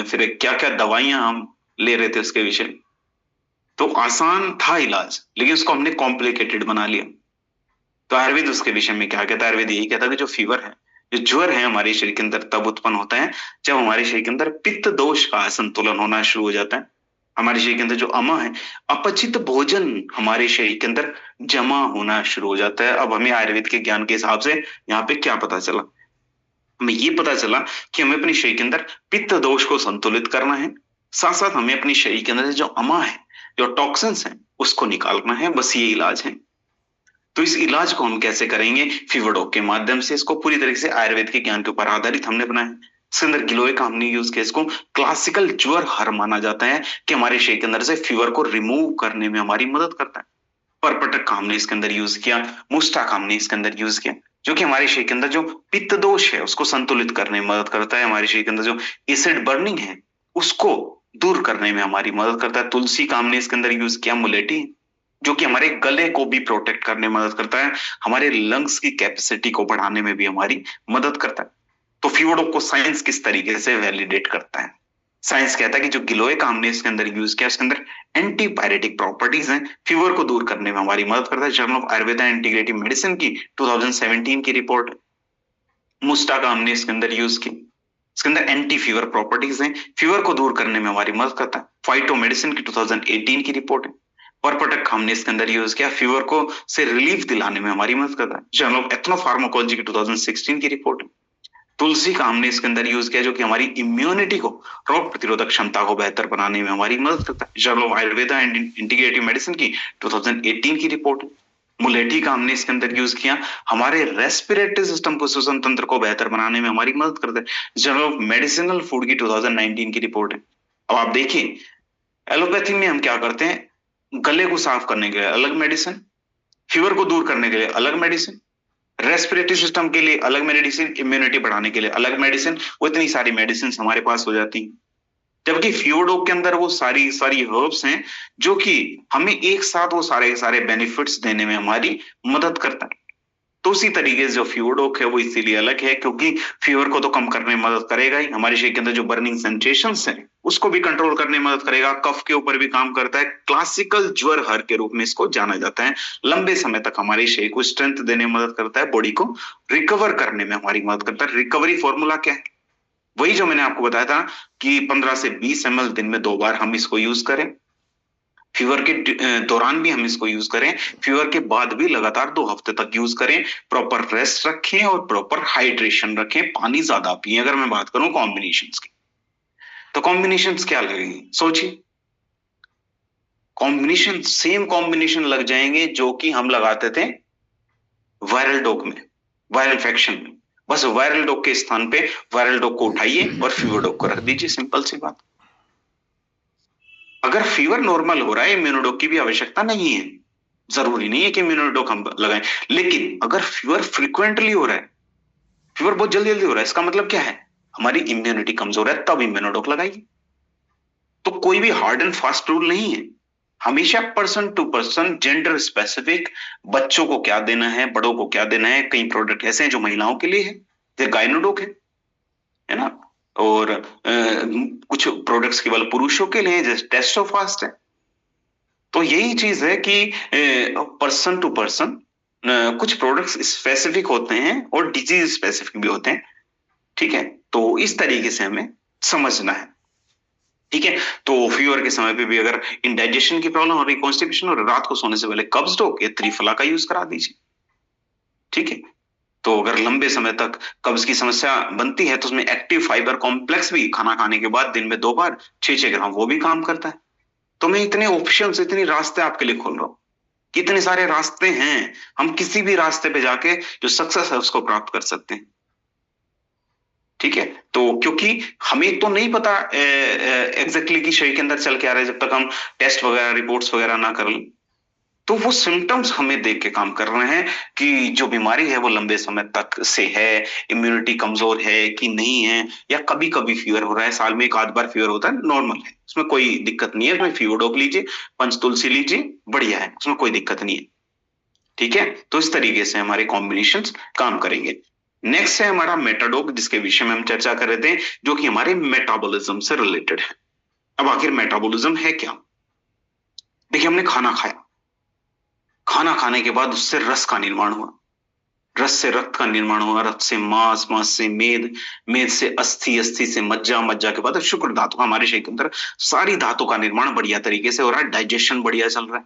फिर क्या क्या दवाइयां हम ले रहे थे उसके विषय में। तो आसान था इलाज, लेकिन उसको हमने कॉम्प्लिकेटेड बना लिया। तो आयुर्वेद उसके विषय में क्या कहता है? आयुर्वेद यही कहता है कि जो फीवर है, जो ज्वर है हमारे शरीर के अंदर तब उत्पन्न होता है जब हमारे शरीर के अंदर पित्त दोष का असंतुलन होना शुरू हो जाता है। हमारे शरीर के अंदर जो अमा है, अपचित भोजन हमारे शरीर के अंदर जमा होना शुरू हो जाता है। अब हमें आयुर्वेद के ज्ञान के हिसाब से यहाँ पे क्या पता चला? हमें ये पता चला कि हमें अपने शरीर के अंदर पित्त दोष को संतुलित करना है, साथ साथ हमें अपने शरीर के अंदर जो अमा है, जो टॉक्सिन्स है, उसको निकालना है। बस ये इलाज है। तो इस इलाज को हम कैसे करेंगे? फीवर डॉग के माध्यम से। इसको पूरी तरीके से आयुर्वेद के ज्ञान के ऊपर आधारित हमने बनाया। इसके अंदर गिलोय का हमने यूज किया। इसको क्लासिकल ज्वर हर माना जाता है कि हमारे शरीर के अंदर से फीवर को रिमूव करने में हमारी मदद करता है। परपटक का हमने इसके अंदर यूज किया, मुस्टा का हमने इसके अंदर यूज किया, जो कि हमारे शरीर के अंदर जो पित्त दोष है उसको संतुलित करने में मदद करता है। हमारे शरीर के अंदर जो एसिड बर्निंग है उसको दूर करने में हमारी मदद करता है। तुलसी का हमने इसके अंदर यूज किया, मुलेठी, जो कि हमारे गले को भी प्रोटेक्ट करने में मदद करता है, हमारे लंग्स की कैपेसिटी को बढ़ाने में भी हमारी मदद करता है। तो फीवर को साइंस किस तरीके से वैलिडेट करता है? साइंस कहता है कि जो गिलोय का हमने इसके अंदर यूज किया, उसके अंदर एंटीपायरेटिक प्रॉपर्टीज हैं, फीवर को दूर करने में हमारी मदद करता है। Journal of Ayurveda and integrative medicine की 2017 की रिपोर्ट। मुस्टा का हमने इसके अंदर यूज की, इसके अंदर एंटी फीवर प्रॉपर्टीज हैं, फीवर को दूर करने में हमारी मदद करता है। फाइटो मेडिसिन की 2018 की रिपोर्ट है। परपटक हमने इसके अंदर यूज किया, फीवर को से रिलीफ दिलाने में हमारी मदद करता है। जर्नल एथनोफार्माकोलॉजी की 2016 की रिपोर्ट है। तुलसी का हमने इसके अंदर यूज किया जो कि हमारी इम्यूनिटी को, रोग प्रतिरोधक क्षमता को बेहतर बनाने में हमारी मदद करता है। Journal of Ayurveda and integrative medicine की 2018 की रिपोर्ट है। मुलेठी का हमने इसके अंदर यूज किया, हमारे रेस्पिरेटरी सिस्टम को, श्वसन तंत्र को बेहतर बनाने में हमारी मदद करता है। जर्नल ऑफ मेडिसिनल फूड की 2019 की रिपोर्ट है। अब आप देखिए, एलोपैथी में हम क्या करते हैं, गले को साफ करने के लिए अलग मेडिसिन, फीवर को दूर करने के लिए अलग मेडिसिन, रेस्पिरेटरी सिस्टम के लिए अलग मेडिसिन, इम्यूनिटी बढ़ाने के लिए अलग मेडिसिन, वो इतनी सारी मेडिसिन हमारे पास हो जाती हैं। जबकि फियोडोक के अंदर वो सारी सारी हर्ब्स हैं जो कि हमें एक साथ वो सारे सारे बेनिफिट्स देने में हमारी मदद करता है। तो उसी तरीके से जो फियोडोक है वो इसीलिए अलग है क्योंकि फीवर को तो कम करने में मदद करेगा ही, हमारे शरीर के अंदर जो बर्निंग सेंसेशंस हैं उसको भी कंट्रोल करने में मदद करेगा, कफ के ऊपर भी काम करता है, क्लासिकल ज्वर हर के रूप में इसको जाना जाता है। लंबे समय तक हमारे शरीर को स्ट्रेंथ देने में मदद करता है, बॉडी को रिकवर करने में हमारी मदद करता है। रिकवरी फॉर्मूला क्या है? वही जो मैंने आपको बताया था कि 15 से 20 ml दिन में 2 बार हम इसको यूज करें, फीवर के दौरान भी हम इसको यूज करें, फीवर के बाद भी लगातार 2 हफ्ते तक यूज करें, प्रॉपर रेस्ट रखें और प्रॉपर हाइड्रेशन रखें, पानी ज्यादा पिए। अगर मैं बात करूं कॉम्बिनेशंस की, तो कॉम्बिनेशंस क्या लगेंगी? सोचिए, कॉम्बिनेशन सेम कॉम्बिनेशन लग जाएंगे जो कि हम लगाते थे वायरल डॉग में, वायरल इन्फेक्शन में। बस वायरल डॉग के स्थान पे वायरल डॉग को उठाइए और फीवर डॉग को रख दीजिए, सिंपल सी बात। अगर फीवर नॉर्मल हो रहा है, इम्यूनोडॉग की भी आवश्यकता नहीं है, जरूरी नहीं है कि इम्यूनोडॉग हम लगाएं। लेकिन अगर फीवर फ्रीक्वेंटली हो रहा है, फीवर बहुत जल्दी जल्दी हो रहा है, इसका मतलब क्या है? हमारी इम्यूनिटी कमजोर है, तब इम्यूनोडॉग लगाइए। तो कोई भी हार्ड एंड फास्ट रूल नहीं है, हमेशा person to person, gender specific, बच्चों को क्या देना है, बड़ों को क्या देना है। कई प्रोडक्ट ऐसे हैं जो महिलाओं के लिए है, जैसे गायनोडॉग है ना, और कुछ प्रोडक्ट्स केवल पुरुषों के लिए हैं, जैसे टेस्टोफास्ट है। तो यही चीज है कि पर्सन टू पर्सन कुछ प्रोडक्ट्स स्पेसिफिक होते हैं और डिजीज स्पेसिफिक भी होते हैं। ठीक है, तो इस तरीके से हमें समझना है। ठीक है, तो फीवर के समय पे भी अगर इंडाइजेशन की प्रॉब्लम हो रही, कॉन्स्टिपेशन और रात को सोने से पहले कब्ज डॉग या त्रिफला का यूज करा दीजिए। ठीक है, तो अगर लंबे समय तक कब्ज की समस्या बनती है तो उसमें एक्टिव फाइबर कॉम्प्लेक्स भी खाना खाने के बाद दिन में 2 बार 6-6 ग्राम वो भी काम करता है। तो मैं इतने ऑप्शंस, इतने रास्ते आपके लिए खोल रहा हूं, कितने सारे रास्ते हैं, हम किसी भी रास्ते पे जाके जो सक्सेस है उसको प्राप्त कर सकते हैं। ठीक है, तो क्योंकि हमें तो नहीं पता एग्जैक्टली कि शरीर के अंदर चल के आ रहा है जब तक हम टेस्ट वगैरह, रिपोर्ट्स वगैरह ना कर लें। तो वो सिम्टम्स हमें देख के काम कर रहे हैं कि जो बीमारी है वो लंबे समय तक से है, इम्यूनिटी कमजोर है कि नहीं है, या कभी कभी फीवर हो रहा है, साल में 1 आध बार फीवर होता है, नॉर्मल है, उसमें कोई दिक्कत नहीं है। उसमें फीवर डॉग लीजिए, पंचतुलसी लीजिए, बढ़िया है, उसमें कोई दिक्कत नहीं है। ठीक है, तो इस तरीके से हमारे कॉम्बिनेशन काम करेंगे। नेक्स्ट है हमारा मेटाडोग, जिसके विषय में हम चर्चा कर रहे थे, जो कि हमारे मेटाबॉलिज्म से रिलेटेड है। अब आखिर मेटाबॉलिज्म है क्या? देखिए, हमने खाना खाया, खाना खाने के बाद उससे रस का निर्माण हुआ, रस से रक्त का निर्माण हुआ, रक्त से मांस, मांस से मेद, मेद से अस्थि, अस्थि से मज्जा, मज्जा के बाद शुक्र धातु। हमारे शरीर के अंदर सारी धातु का निर्माण बढ़िया तरीके से हो रहा है, डाइजेशन बढ़िया चल रहा है।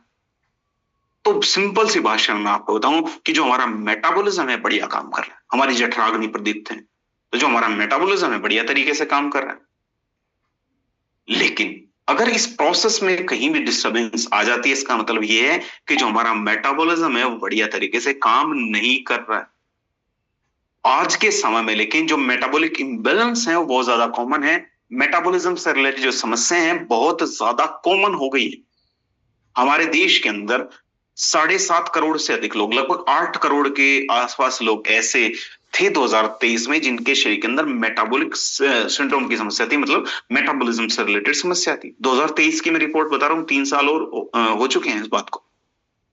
तो सिंपल सी भाषा में आपको बताऊं कि जो हमारा मेटाबॉलिज्म है बढ़िया काम कर रहा है, हमारी जठराग्नि प्रदीप्त है, तो जो हमारा मेटाबॉलिज्म है बढ़िया तरीके से काम कर रहा है। लेकिन अगर इस प्रोसेस में कहीं भी डिस्टरबेंस आ जाती है, इसका मतलब यह है कि जो हमारा मेटाबॉलिज्म है वो बढ़िया तरीके से काम नहीं कर रहा है। आज के समय में लेकिन जो मेटाबॉलिक इम्बैलेंस है वो बहुत ज्यादा कॉमन है, मेटाबॉलिज्म से रिलेटेड जो समस्याएं हैं बहुत ज्यादा कॉमन हो गई है। हमारे देश के अंदर 7.5 करोड़ से अधिक लोग, लगभग 8 करोड़ के आसपास लोग ऐसे थे 2023 में जिनके शरीर के अंदर मेटाबॉलिक सिंड्रोम की समस्या थी, मतलब मेटाबॉलिज्म से रिलेटेड समस्या थी। 2023 की मैं रिपोर्ट बता रहा हूं, 3 साल और हो चुके हैं इस बात को।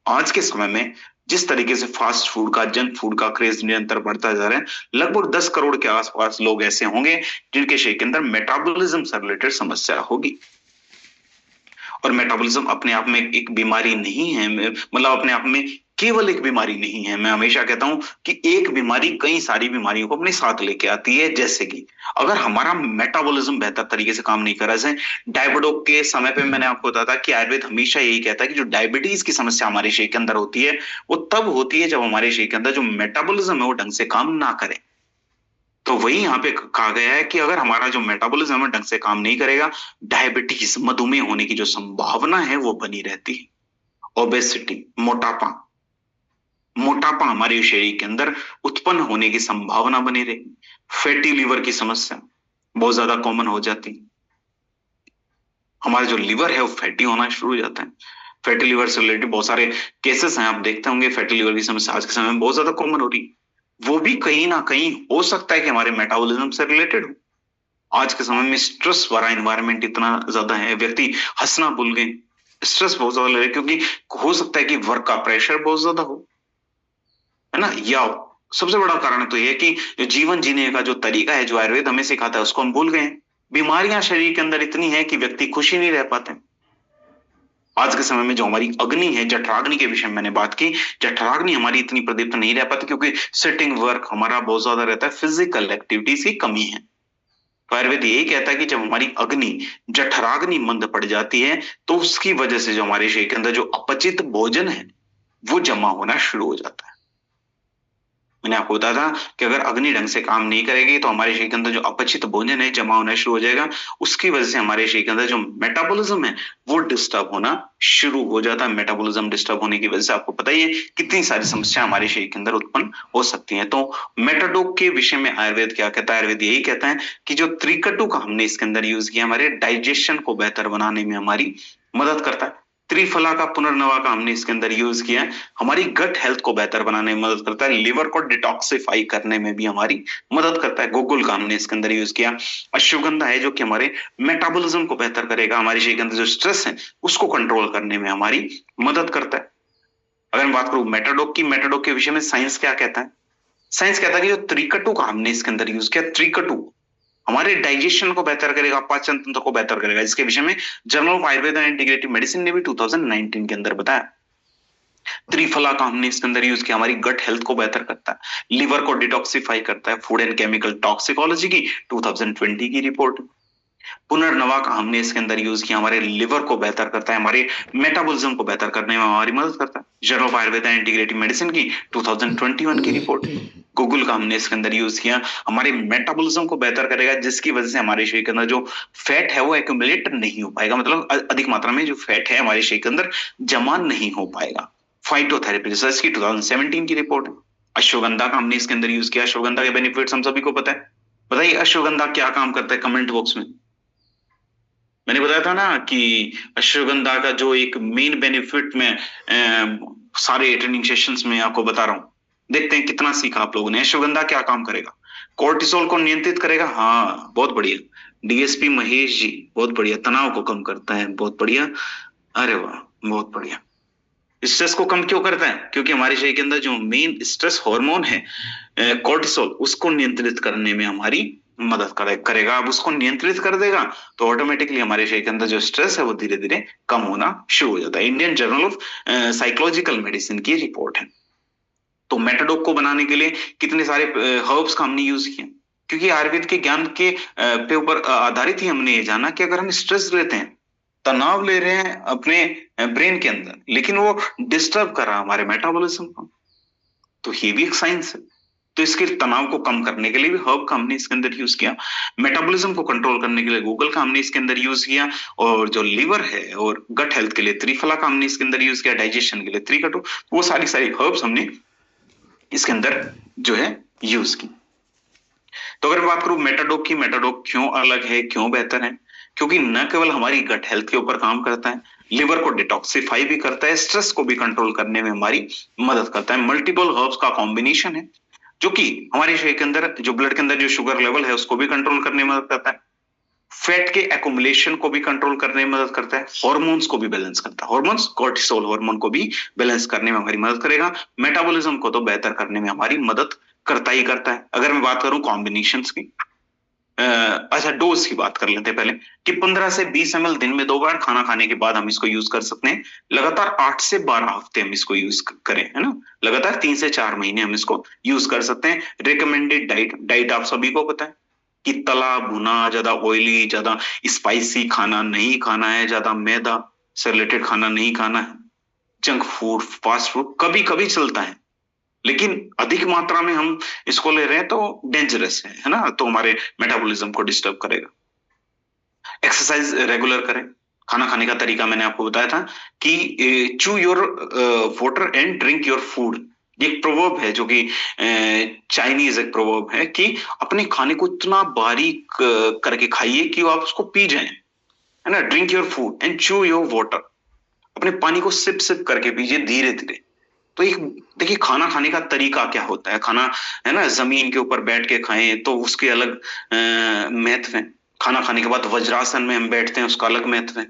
आज के समय में जिस तरीके से फास्ट फूड का, जंक फूड का क्रेज निरंतर बढ़ता जा रहा है, लगभग 10 करोड़ के आसपास लोग ऐसे होंगे जिनके शरीर के अंदर मेटाबॉलिज्म से रिलेटेड समस्या होगी। और मेटाबॉलिज्म अपने आप में एक बीमारी नहीं है, मतलब अपने आप में केवल एक बीमारी नहीं है। मैं हमेशा कहता हूं कि एक बीमारी कई सारी बीमारियों को अपने साथ लेके आती है। जैसे कि अगर हमारा मेटाबॉलिज्म बेहतर तरीके से काम नहीं कर रहा है, डायबिटीज के समय पे मैंने आपको बताया था कि आयुर्वेद हमेशा यही कहता है कि जो डायबिटीज की समस्या हमारे शरीर के अंदर होती है वो तब होती है जब हमारे शरीर के अंदर जो मेटाबॉलिज्म है वो ढंग से काम ना करे। तो वही यहाँ पे कहा गया है कि अगर हमारा जो मेटाबॉलिज्म है ढंग से काम नहीं करेगा, डायबिटीज मधुमेह होने की जो संभावना है वो बनी रहती है। ओबेसिटी, मोटापा, मोटापा हमारे शरीर के अंदर उत्पन्न होने की संभावना बनी रहेगी। फैटी लीवर की समस्या बहुत ज्यादा कॉमन हो जाती है। हमारा जो लीवर है वो फैटी होना शुरू हो जाता है। फैटी लीवर से रिलेटेड बहुत सारे केसेस हैं, आप देखते होंगे। फैटी लीवर की समस्या आज के समय में बहुत ज्यादा कॉमन हो रही है। वो भी कहीं ना कहीं हो सकता है कि हमारे मेटाबॉलिज्म से रिलेटेड हो। आज के समय में स्ट्रेस भरा एनवायरनमेंट इतना ज्यादा है, व्यक्ति हंसना भूल गए, स्ट्रेस बहुत ज्यादा ले रहे हैं, क्योंकि हो सकता है कि वर्क का प्रेशर बहुत ज्यादा हो, है ना। या सबसे बड़ा कारण तो यह कि जो जीवन जीने का जो तरीका है, जो आयुर्वेद हमें सिखाता है, उसको हम भूल गए हैं। बीमारियां शरीर के अंदर इतनी है कि व्यक्ति खुश ही नहीं रह पाते। आज के समय में जो हमारी अग्नि है, जठराग्नि के विषय में मैंने बात की, जठराग्नि हमारी इतनी प्रदीप्त नहीं रह पाती क्योंकि सिटिंग वर्क हमारा बहुत ज्यादा रहता है, फिजिकल एक्टिविटीज की कमी है। तो आयुर्वेद यही कहता है कि जब हमारी अग्नि जठराग्नि मंद पड़ जाती है तो उसकी वजह से जो हमारे शरीर के अंदर जो अपचित भोजन है वो जमा होना शुरू हो जाता है। मैंने आपको बताया था कि अगर अग्नि ढंग से काम नहीं करेगी तो हमारे शरीर के अंदर जो अपचित भोजन है जमा होना शुरू हो जाएगा। उसकी वजह से हमारे शरीर के अंदर जो मेटाबॉलिज्म है वो डिस्टर्ब होना शुरू हो जाता है। मेटाबॉलिज्म डिस्टर्ब होने की वजह से आपको पता ही है कितनी सारी समस्या हमारे शरीर के अंदर उत्पन्न हो सकती है। तो मेटाडोग के विषय में आयुर्वेद क्या कहता है? आयुर्वेद यही कहता है कि जो त्रिकटु का हमने इसके अंदर यूज किया हमारे डाइजेशन को बेहतर बनाने में हमारी मदद करता है। त्रिफला का, पुनर्नवा का हमने इसके अंदर यूज किया, हमारी गट हेल्थ को बेहतर बनाने में मदद करता है, लिवर को डिटॉक्सिफाई करने में भी हमारी मदद करता है। गुगुल का हमने इसके अंदर यूज किया। अश्वगंधा है जो कि हमारे मेटाबॉलिज्म को बेहतर करेगा, हमारे शरीर के अंदर जो स्ट्रेस है उसको कंट्रोल करने में हमारी मदद करता है। अगर मैं बात करूं मेटाडोग की, मेटाडोग के विषय में साइंस क्या कहता है? साइंस कहता है कि जो त्रिकटु का हमने इसके अंदर यूज किया, त्रिकटु हमारे डाइजेशन को बेहतर करेगा, पाचन तंत्र को बेहतर करेगा। इसके विषय में journal of Ayurveda and integrative medicine ने भी 2019 के अंदर बताया। त्रिफला का हमने इसके अंदर यूज किया, हमारी गट हेल्थ को बेहतर करता है, लिवर को डिटॉक्सिफाई करता है। फूड एंड केमिकल टॉक्सिकोलॉजी की 2020 की रिपोर्ट। पुनर्नवा का हमने इसके अंदर यूज किया, हमारे लिवर को बेहतर करता है, हमारे मेटाबॉलिज्म को बेहतर करने में हमारी मदद करता है। Journal of Ayurveda and integrative medicine की 2021 की रिपोर्ट। गूगल का हमने इसके अंदर यूज किया, हमारे मेटाबॉलिज्म को बेहतर करेगा, जिसकी वजह से हमारे शरीर के अंदर जो फैट है वो एक्यूमुलेट नहीं हो पाएगा, मतलब अधिक मात्रा में जो फैट है हमारे शरीर के अंदर जमा नहीं हो पाएगा। फाइटोथेरेपी रिसर्च की 2017 की रिपोर्ट है। अश्वगंधा का हमने इसके अंदर यूज किया। अश्वगंधा के बेनिफिट्स हम सभी को पता है। बताइए अश्वगंधा क्या काम करता है, कमेंट बॉक्स में। मैंने बताया था ना कि अश्वगंधा का जो एक मेन बेनिफिट में सारे ट्रेनिंग सेशंस में आपको बता रहा हूं। देखते हैं कितना सीखा आप लोगों ने। अश्वगंधा क्या काम करेगा? कोर्टिसोल को नियंत्रित करेगा। हाँ, बहुत बढ़िया। डीएसपी महेश जी, बहुत बढ़िया। तनाव को कम करता है, बहुत बढ़िया। अरे वाह, बहुत बढ़िया। स्ट्रेस को कम क्यों करता है? क्योंकि हमारे शरीर के अंदर जो मेन स्ट्रेस हार्मोन है कोर्टिसोल, उसको नियंत्रित करने में हमारी मदद करेगा। अब उसको नियंत्रित कर देगा तो ऑटोमेटिकली हमारे शरीर के अंदर जो स्ट्रेस है वो धीरे धीरे कम होना शुरू हो जाता है। Indian journal of psychological medicine की रिपोर्ट है। तो मेटाडोग को बनाने के लिए कितने सारे हर्ब्स का हमने यूज किया, क्योंकि आयुर्वेद के ज्ञान के पे ऊपर आधारित ही हमने ये जाना कि अगर हम स्ट्रेस लेते हैं, तनाव ले रहे हैं अपने ब्रेन के अंदर, लेकिन वो डिस्टर्ब कर रहा है हमारे मेटाबॉलिज्म को, तो ये भी एक साइंस है। तो इसके तनाव को कम करने के लिए भी हर्ब का हमने इसके अंदर यूज किया। मेटाबॉलिज्म को कंट्रोल करने के लिए गूगल का हमने इसके अंदर यूज किया, और जो लिवर है और गट हेल्थ के लिए त्रिफला का हमने इसके अंदर यूज किया, डाइजेशन के लिए त्रिकटु, वो सारी सारी हर्ब्स हमने इसके अंदर जो है यूज की। तो अगर बात करूं मेटाडोग की, मेटाडोग क्यों अलग है, क्यों बेहतर है? क्योंकि न केवल हमारी गट हेल्थ के ऊपर काम करता है, लिवर को डिटॉक्सिफाई भी करता है, स्ट्रेस को भी कंट्रोल करने में हमारी मदद करता है। मल्टीपल हर्ब्स का कॉम्बिनेशन है जो कि हमारे शरीर के अंदर जो ब्लड के अंदर जो शुगर लेवल है उसको भी कंट्रोल करने में मदद करता है, फैट के एक्युमुलेशन को भी कंट्रोल करने में मदद करता है, हॉर्मोन्स को भी बैलेंस करता है। हॉर्मोन्स, कोर्टिसोल हार्मोन को भी बैलेंस करने में हमारी मदद करेगा, मेटाबॉलिज्म को तो बेहतर करने में हमारी मदद करता ही करता है। अगर मैं बात करूं कॉम्बिनेशंस की, अच्छा, डोज की बात कर लेते हैं पहले कि 15 से 20 ml दिन में 2 बार खाना खाने के बाद हम इसको यूज कर सकते हैं। लगातार 8 से 12 हफ्ते हम इसको यूज करें, है ना। लगातार 3 से 4 महीने हम इसको यूज कर सकते हैं। रिकमेंडेड डाइट, डाइट आप सभी को पता है कि तला भुना, ज्यादा ऑयली, ज्यादा स्पाइसी खाना नहीं खाना है, ज्यादा मैदा से रिलेटेड खाना नहीं खाना है। जंक फूड, फास्ट फूड कभी कभी चलता है, लेकिन अधिक मात्रा में हम इसको ले रहे हैं तो डेंजरस है ना, तो हमारे मेटाबॉलिज्म को डिस्टर्ब करेगा। एक्सरसाइज रेगुलर करें। खाना खाने का तरीका मैंने आपको बताया था कि चू your water and drink your food. ये एक प्रोवर्ब है जो कि चाइनीज एक प्रोवर्ब है कि अपने खाने को इतना बारीक करके खाइए कि आप उसको पी जाएं, है ना। ड्रिंक योर फूड एंड चू योर वाटर। अपने पानी को सिप सिप करके पीजिए धीरे धीरे। तो एक देखिए, खाना खाने का तरीका क्या होता है। खाना, है ना, जमीन के ऊपर बैठ के खाएं तो उसके अलग महत्व है। खाना खाने के बाद वज्रासन में हम बैठते हैं, उसका अलग महत्व है।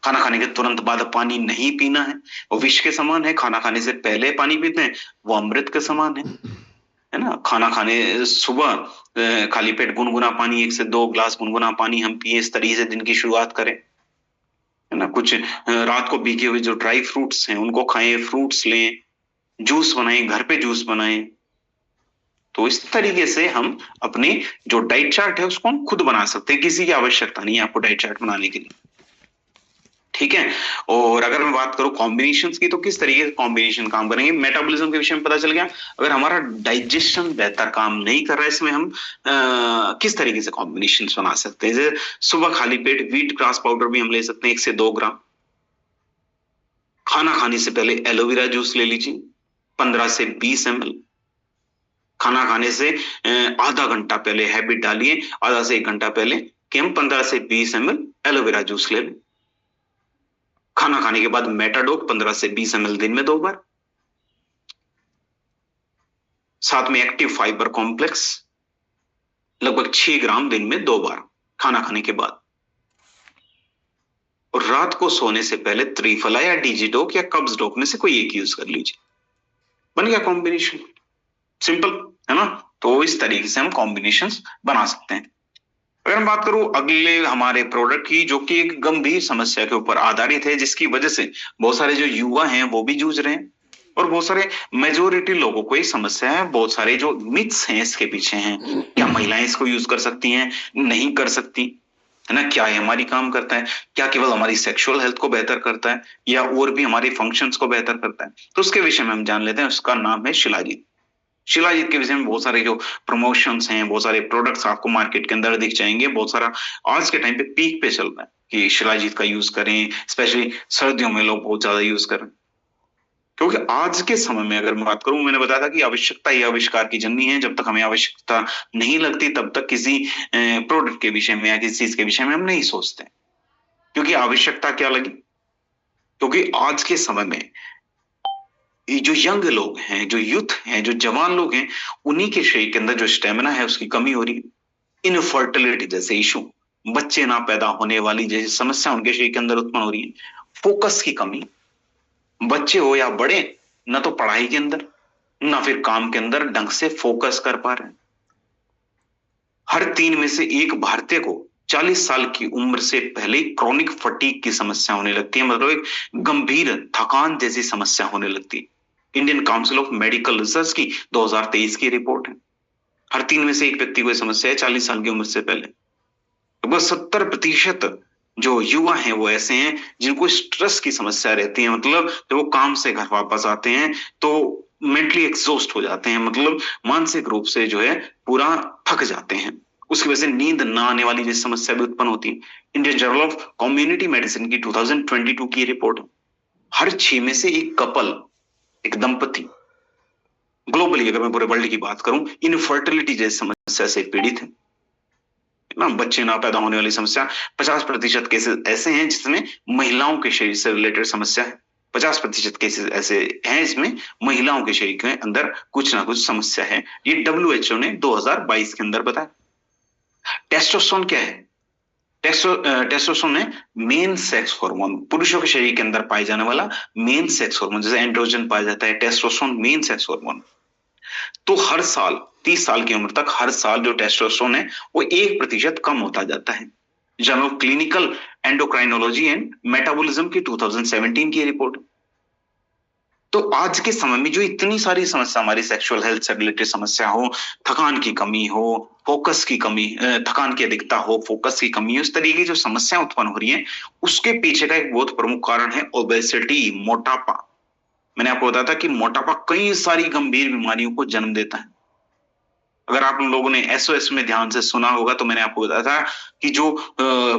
खाना खाने के तुरंत बाद पानी नहीं पीना है, वो विष के समान है। खाना खाने से पहले पानी पीते हैं, वो अमृत के समान है ना। खाना खाने सुबह खाली पेट गुनगुना पानी, 1 से 2 ग्लास गुनगुना पानी हम पिए, इस तरीके से दिन की शुरुआत करें, है ना। कुछ रात को भीगे हुए जो ड्राई फ्रूट्स हैं उनको खाएं, फ्रूट्स लें, जूस बनाएं, घर पे जूस बनाएं। तो इस तरीके से हम अपनी जो डाइट चार्ट है उसको हम खुद बना सकते हैं, किसी की आवश्यकता नहीं है आपको डाइट चार्ट बनाने के लिए, ठीक है। और अगर मैं बात करूं कॉम्बिनेशंस की, तो किस तरीके से कॉम्बिनेशन काम करेंगे। मेटाबॉलिज्म के विषय में पता चल गया। अगर हमारा डाइजेशन बेहतर काम नहीं कर रहा है, इसमें हम किस तरीके से कॉम्बिनेशन बना सकते हैं। जैसे सुबह खाली पेट व्हीट ग्रास पाउडर भी हम ले सकते हैं 1 से 2 ग्राम। खाना खाने से पहले एलोवेरा जूस ले लीजिए 15 से 20 ml। खाना खाने से आधा घंटा पहले हैबिट डालिए, आधा से 1 घंटा पहले, कि हम 15 से 20 ml एलोवेरा जूस ले लें। खाना खाने के बाद मेटाडोक 15 से 20 ml दिन में 2 बार। साथ में एक्टिव फाइबर कॉम्प्लेक्स लगभग 6 ग्राम दिन में 2 बार खाना खाने के बाद। और रात को सोने से पहले त्रिफला या डीजीडोक या कब्ज डोक में से कोई एक यूज कर लीजिए। बन गया कॉम्बिनेशन, सिंपल, है ना। तो इस तरीके से हम कॉम्बिनेशंस बना सकते हैं। अगर मैं बात करूं अगले हमारे प्रोडक्ट की, जो कि एक गंभीर समस्या के ऊपर आधारित है, जिसकी वजह से बहुत सारे जो युवा हैं वो भी जूझ रहे हैं, और बहुत सारे मेजोरिटी लोगों को ये समस्या है। बहुत सारे जो मिथ्स हैं इसके पीछे हैं। क्या महिलाएं इसको यूज कर सकती हैं, नहीं कर सकती, है ना। क्या ये हमारी काम करता है, क्या केवल हमारी सेक्सुअल हेल्थ को बेहतर करता है, या और भी हमारी फंक्शंस को बेहतर करता है। तो उसके विषय में हम जान लेते हैं। उसका नाम है शिलाजीत। शिलाजीत के विषय में बहुत सारे जो प्रमोशंस हैं, बहुत सारे प्रोडक्ट्स आपको मार्केट के अंदर दिख जाएंगे। बहुत सारा आज के टाइम पे पीक पे चल रहा है कि शिलाजीत का यूज करें, स्पेशली सर्दियों में लोग बहुत ज्यादा यूज करें। क्योंकि आज के समय में अगर मैं बात करूं, मैंने बताया था कि आवश्यकता ही आविष्कार की जननी है। जब तक हमें आवश्यकता नहीं लगती तब तक किसी प्रोडक्ट के विषय में या किसी चीज के विषय में हम नहीं सोचते, क्योंकि आवश्यकता क्या लगी। क्योंकि आज के समय में ये जो यंग लोग हैं, जो यूथ हैं, जो जवान लोग हैं, उन्हीं के शरीर के अंदर जो स्टेमिना है उसकी कमी हो रही है। इनफर्टिलिटी जैसे इशू, बच्चे ना पैदा होने वाली जैसी समस्या उनके शरीर के अंदर उत्पन्न हो रही है। फोकस की कमी, बच्चे हो या बड़े, ना तो पढ़ाई के अंदर ना फिर काम के अंदर ढंग से फोकस कर पा रहे हैं। हर 3 में से 1 भारतीय को 40 साल की उम्र से पहले क्रॉनिक फटीग की समस्या होने लगती है, मतलब एक गंभीर थकान जैसी समस्या होने लगती है। Indian council of medical research की 2023 की रिपोर्ट है। हर 3 में से 1 व्यक्ति को समस्या है 40 साल की उम्र से पहले। लगभग 70% जो युवा हैं वो ऐसे हैं जिनको स्ट्रेस की समस्या रहती है। मतलब जब वो काम से घर वापस आते हैं तो मेंटली एग्जॉस्ट हो जाते हैं, मतलब मानसिक रूप से जो है पूरा थक जाते हैं। उसकी वजह से नींद ना आने वाली जैसी समस्या भी उत्पन्न होती है। Indian journal of community medicine की 2022 की रिपोर्ट है। हर 6 में से 1 कपल, एक दंपति ग्लोबली, अगर मैं पूरे वर्ल्ड की बात करूं, इनफर्टिलिटी जैसी समस्या से पीड़ित है ना। बच्चे ना पैदा होने वाली समस्या, 50% केसेस ऐसे हैं जिसमें महिलाओं के शरीर से रिलेटेड समस्या है। 50% केसेस ऐसे हैं इसमें महिलाओं के शरीर के अंदर कुछ ना कुछ समस्या है। ये WHO ने 2022 के अंदर बताया। टेस्टोस्टेरोन क्या है? टेस्टोस्टेरोन है मेन सेक्स हार्मोन, पुरुषों के शरीर के अंदर पाए जाने वाला मेन सेक्स हार्मोन। जैसे एंड्रोजन पाया जाता है, टेस्टोस्टेरोन मेन सेक्स हार्मोन। तो हर साल 30 साल की उम्र तक हर साल जो टेस्टोस्टेरोन है वो 1% कम होता जाता है। Journal of clinical endocrinology and metabolism की 2017 की रिपोर्ट। तो आज के समय में जो इतनी सारी समस्या, हमारी सेक्सुअल हेल्थ से रिलेटेड समस्या हो, थकान की कमी हो, फोकस की कमी, थकान की अधिकता हो, फोकस की कमी हो, इस तरीके की जो समस्याएं उत्पन्न हो रही हैं, उसके पीछे का एक बहुत प्रमुख कारण है ओबेसिटी, मोटापा। मैंने आपको बताया था कि मोटापा कई सारी गंभीर बीमारियों को जन्म देता है। अगर आप लोगों ने एसओएस में ध्यान से सुना होगा तो मैंने आपको बताया था कि जो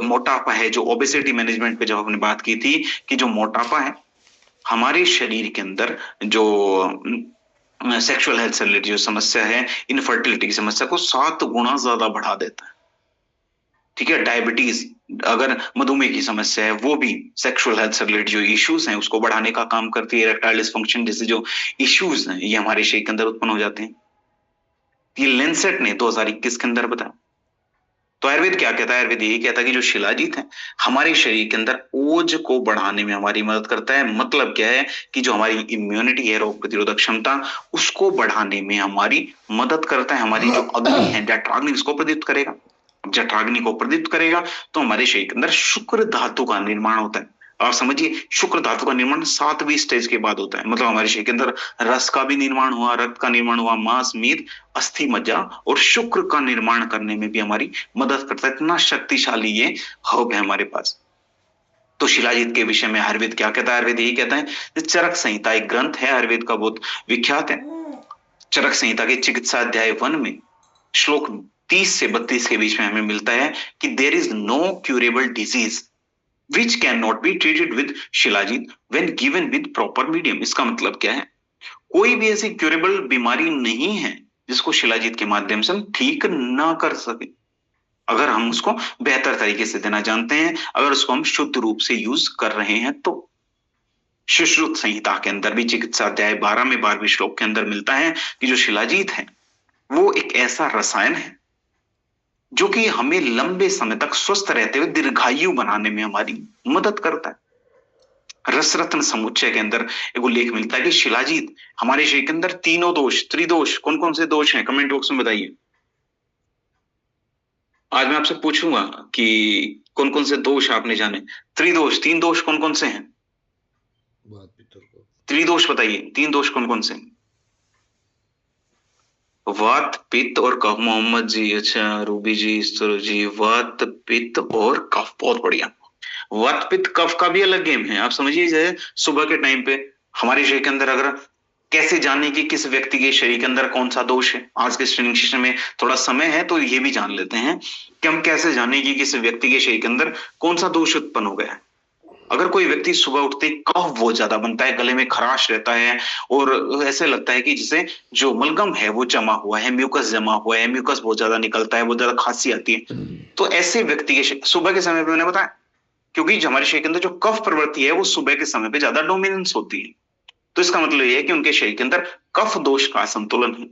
मोटापा है, जो ओबेसिटी मैनेजमेंट पे जब हमने बात की थी कि जो मोटापा है हमारे शरीर के अंदर जो सेक्सुअल हेल्थ से रिलेटेड जो समस्या है, इनफर्टिलिटी की समस्या को 7 गुना ज्यादा बढ़ा देता है। ठीक है, डायबिटीज, अगर मधुमेह की समस्या है, वो भी सेक्सुअल हेल्थ से रिलेटेड जो इश्यूज हैं उसको बढ़ाने का काम करती है। इरेक्टाइल डिसफंक्शन जैसे जो इश्यूज हैं ये हमारे शरीर के अंदर उत्पन्न हो जाते हैं। ये लेंसेट ने 2021 के अंदर बताया। तो आयुर्वेद क्या कहता है? आयुर्वेद यही कहता है कि जो शिलाजीत है हमारे शरीर के अंदर ओज को बढ़ाने में हमारी मदद करता है। मतलब क्या है कि जो हमारी इम्यूनिटी है, रोग प्रतिरोधक क्षमता, उसको बढ़ाने में हमारी मदद करता है। हमारी जो अग्नि है जठराग्नि, उसको प्रदीप्त करेगा। जठराग्नि को प्रदीप्त करेगा तो हमारे शरीर के अंदर शुक्र धातु का निर्माण होता है। आप समझिए, शुक्र धातु का निर्माण 7वीं स्टेज के बाद होता है। मतलब हमारे शरीर के अंदर रस का भी निर्माण हुआ, रक्त का निर्माण हुआ, मांस, मीट, अस्थि, मज्जा और शुक्र का निर्माण करने में भी हमारी मदद करता है। इतना शक्तिशाली ये हब है हमारे पास। तो शिलाजीत के विषय में आयुर्वेद क्या कहता है? आयुर्वेद यही कहता है, चरक संहिता एक ग्रंथ है आयुर्वेद का, बहुत विख्यात है। चरक संहिता के चिकित्सा अध्याय 1 में श्लोक 30 से 32 के बीच में हमें मिलता है कि there is no curable disease which can not be treated with shilajit when given with proper medium. इसका मतलब क्या है? कोई भी ऐसी क्यूरेबल बीमारी नहीं है जिसको शिलाजीत के माध्यम से हम ठीक ना कर सके, अगर हम उसको बेहतर तरीके से देना जानते हैं, अगर उसको हम शुद्ध रूप से यूज कर रहे हैं तो। सुश्रुत संहिता के अंदर भी चिकित्सा अध्याय 12 में 12वें श्लोक के अंदर मिलता है कि जो शिलाजीत है वो एक ऐसा रसायन है जो कि हमें लंबे समय तक स्वस्थ रहते हुए दीर्घायु बनाने में हमारी मदद करता है। रसरत्न समुच्चय के अंदर एक उल्लेख मिलता है कि शिलाजीत हमारे शरीर के अंदर तीनों दोष, त्रिदोष, कौन कौन से दोष हैं? कमेंट बॉक्स में बताइए। आज मैं आपसे पूछूंगा कि कौन कौन से दोष आपने जाने। त्रिदोष, 3 दोष कौन कौन से हैं? त्रिदोष बताइए, 3 दोष कौन कौन से हैं? वात, पित्त और कफ। मोहम्मद जी, अच्छा, रूबी जी, सुरु जी, वात, पित्त और कफ, बहुत बढ़िया। वात, पित्त, कफ का भी अलग गेम है। आप समझिए, जैसे सुबह के टाइम पे हमारे शरीर के अंदर अगर कैसे जाने की किस व्यक्ति के शरीर के अंदर कौन सा दोष है, आज के ट्रेनिंग सेशन में थोड़ा समय है तो ये भी जान लेते हैं कि हम कैसे जाने की किस व्यक्ति के शरीर के अंदर कौन सा दोष उत्पन्न हो गया है। अगर कोई व्यक्ति सुबह उठते ही कफ बहुत ज्यादा बनता है, गले में खराश रहता है और ऐसे लगता है कि जैसे जो मलगम है वो जमा हुआ है, म्यूकस जमा हुआ है, म्यूकस बहुत ज्यादा निकलता है, बहुत ज्यादा खांसी आती है, तो ऐसे व्यक्ति के सुबह के समय पे मैंने बताया, क्योंकि हमारे शरीर के अंदर जो कफ प्रवृत्ति है वो सुबह के समय पे ज्यादा डोमिनेंस होती है। तो इसका मतलब ये है कि उनके शरीर के अंदर कफ दोष का असंतुलन है।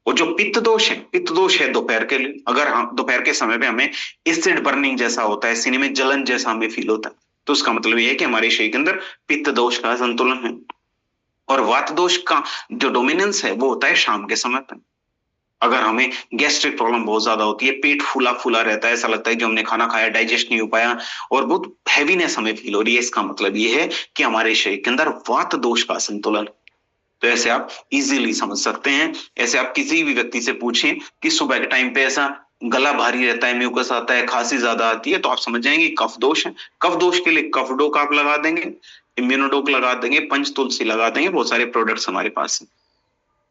और जो पित्त दोष है, पित्त दोष है दोपहर के लिए, अगर हम दोपहर के समय पे हमें एसिड बर्निंग जैसा होता है, सीने में जलन जैसा हमें फील होता है, तो उसका मतलब ये है कि हमारे शरीर के अंदर पित्त दोष का संतुलन है। और वात दोष का जो डोमिनेंस है वो होता है शाम के समय पर। अगर हमें गैस्ट्रिक प्रॉब्लम बहुत ज्यादा होती है, पेट फूला फूला रहता है, ऐसा लगता है जो हमने खाना खाया डाइजेस्ट नहीं हो पाया और बहुत हैवीनेस हमें फील हो रही है, इसका मतलब ये है कि हमारे शरीर के अंदर वात दोष का संतुलन। तो ऐसे आप इजीली समझ सकते हैं। ऐसे आप किसी भी व्यक्ति से पूछें कि सुबह के टाइम पे ऐसा गला भारी रहता है, म्यूकस आता है, खांसी ज्यादा आती है, तो आप समझ जाएंगे कफ दोष है। कफ दोष के लिए कफ डोक आप लगा देंगे, इम्यूनोडोक लगा देंगे, पंच तुलसी लगा देंगे, बहुत सारे प्रोडक्ट्स हमारे पास है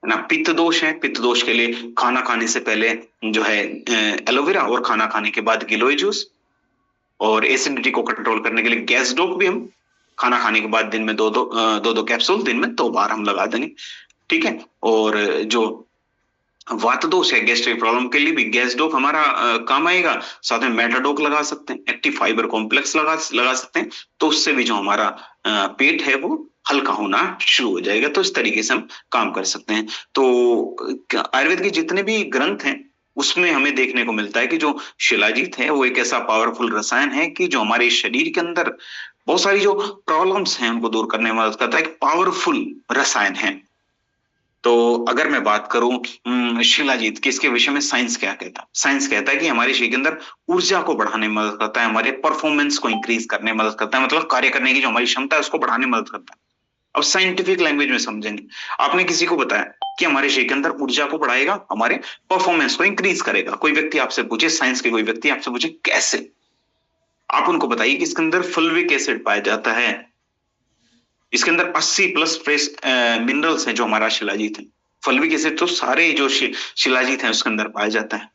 ना। पित्त दोष है, पित्त दोष के लिए खाना खाने से पहले जो है एलोवेरा और खाना खाने के बाद गिलोय जूस, और एसिडिटी को कंट्रोल करने के लिए गैस डोक भी हम खाना खाने के बाद दिन में दो कैप्सूल दिन में 2 बार हम लगा देंगे। ठीक है। और जो वात दोष है, गैस्ट्रिक प्रॉब्लम के लिए भी गैस डोक हमारा काम आएगा। साथ में मेटाडोक लगा सकते हैं, एक्टिव फाइबर कॉम्प्लेक्स लगा सकते हैं, तो उससे भी जो हमारा पेट है वो हल्का होना शुरू हो जाएगा। तो इस तरीके से हम काम कर सकते हैं। तो आयुर्वेद के जितने भी ग्रंथ हैं उसमें हमें देखने को मिलता है कि जो शिलाजीत है वो एक ऐसा पावरफुल रसायन है कि जो हमारे शरीर के अंदर बहुत सारी जो प्रॉब्लम्स हैं उनको दूर करने में मदद करता है। एक पावरफुल रसायन है। तो अगर मैं बात करूं शिलाजीत कि इसके विषय में साइंस क्या कहता है, साइंस कहता है कि हमारे शरीर के अंदर ऊर्जा को बढ़ाने में मदद करता है, हमारे परफॉर्मेंस को इंक्रीज करने में मदद करता है, मतलब कार्य करने की जो हमारी क्षमता है उसको बढ़ाने में मदद करता है। अब साइंटिफिक लैंग्वेज में समझेंगे, आपने किसी को बताया कि हमारे शरीर के अंदर ऊर्जा को बढ़ाएगा, हमारे परफॉर्मेंस को इंक्रीज करेगा, कोई व्यक्ति आपसे पूछे, साइंस के कोई व्यक्ति आपसे पूछे कैसे, आप उनको बताइए कि इसके अंदर फुल्विक एसिड पाया जाता है, इसके अंदर 80 प्लस ट्रेस मिनरल्स हैं जो हमारा शिलाजीत है। फल्विक एसिड तो सारे जो शिलाजीत हैं उसके अंदर पाया जाता है।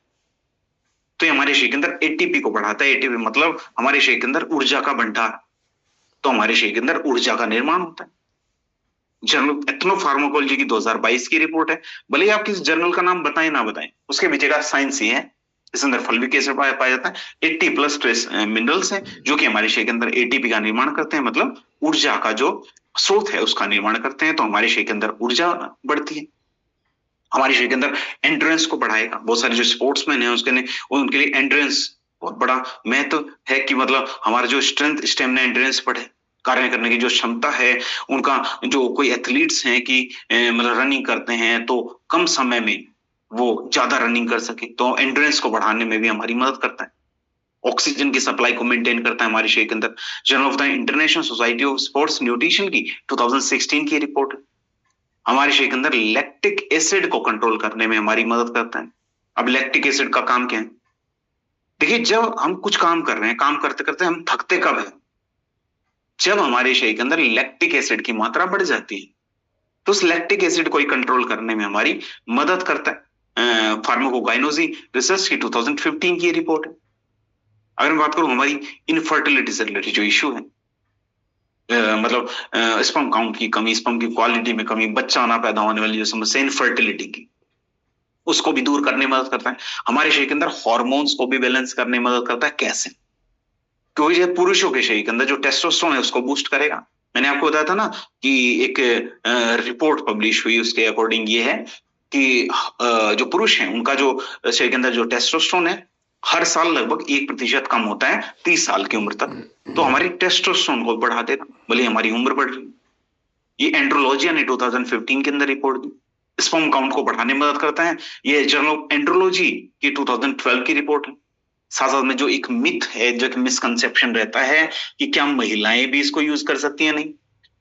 तो ये हमारे शरीर के अंदर एटीपी को बढ़ाता है, एटीपी मतलब हमारे शरीर के अंदर ऊर्जा का भंडार, तो हमारे शरीर के अंदर ऊर्जा का निर्माण होता है। जर्नल एथनोफार्माकोलॉजी की 2022 की रिपोर्ट है, भले ही आप किस जर्नल का नाम बताएं ना बताएं, उसके पीछे का साइंस ही है। इसके अंदर फल्विक एसिड पाया जाता है, 80 प्लस ट्रेस मिनरल्स हैं जो कि हमारे शरीर के अंदर एटीपी का निर्माण करते हैं, मतलब ऊर्जा का जो स्रोत है उसका निर्माण करते हैं। तो हमारे शरीर के अंदर ऊर्जा बढ़ती है, हमारे शरीर के अंदर एंड्योरेंस को बढ़ाएगा। बहुत सारे जो स्पोर्ट्समैन है उसके लिए उनके लिए एंड्योरेंस बहुत बड़ा महत्व है कि मतलब हमारा जो स्ट्रेंथ स्टेमिना एंड्योरेंस बढ़े, कार्य करने की जो क्षमता है उनका, जो कोई एथलीट्स हैं कि मतलब रनिंग करते हैं तो कम समय में वो ज्यादा रनिंग कर सके, तो एंड्योरेंस को बढ़ाने में भी हमारी मदद करता है। ऑक्सीजन की सप्लाई को मेंटेन करता है हमारे शरीर के अंदर। Journal of the international society of sports nutrition की 2016 की रिपोर्ट है, हमारे शरीर के अंदर लैक्टिक एसिड को कंट्रोल करने में हमारी मदद करता है। अब लैक्टिक एसिड का काम क्या है, देखिए जब हम कुछ काम कर रहे हैं, काम करते करते हम थकते कब है, जब हमारे शरीर के अंदर लैक्टिक एसिड की मात्रा बढ़ जाती है, तो उस लैक्टिक एसिड को कंट्रोल करने में हमारी मदद करता है। फार्माकोगाइनोलॉजी रिसर्च की 2015 की रिपोर्ट है। अगर मैं बात करूं हमारी इनफर्टिलिटी से रिलेटेड जो इश्यू है, मतलब स्पर्म काउंट की कमी, स्पर्म की क्वालिटी में कमी, बच्चा ना पैदा होने वाली जो समस्या इनफर्टिलिटी की, उसको भी दूर करने में मदद करता है। हमारे शरीर के अंदर हॉर्मोन्स को भी बैलेंस करने में मदद करता है। कैसे, क्योंकि जो पुरुषों के शरीर के अंदर जो टेस्टोस्टेरोन है उसको बूस्ट करेगा। मैंने आपको बताया था ना कि एक रिपोर्ट पब्लिश हुई, उसके अकॉर्डिंग ये है कि जो पुरुष हैं उनका जो शरीर के अंदर जो टेस्टोस्टेरोन है हर साल लगभग 1% कम होता है 30 साल की उम्र तक, तो हमारी टेस्टोस्टेरोन को बढ़ा देगा भले हमारी उम्र बढ़ रही। ये एंड्रोलॉजिया ने 2015 के अंदर रिपोर्ट दी, स्पर्म काउंट को बढ़ाने में मदद करता है। ये जर्नल ऑफ एंड्रोलॉजी की 2012 की रिपोर्ट है। साथ साथ में जो एक मिथ है, जो एक मिसकंसेप्शन रहता है कि क्या महिलाएं भी इसको यूज कर सकती हैं, नहीं,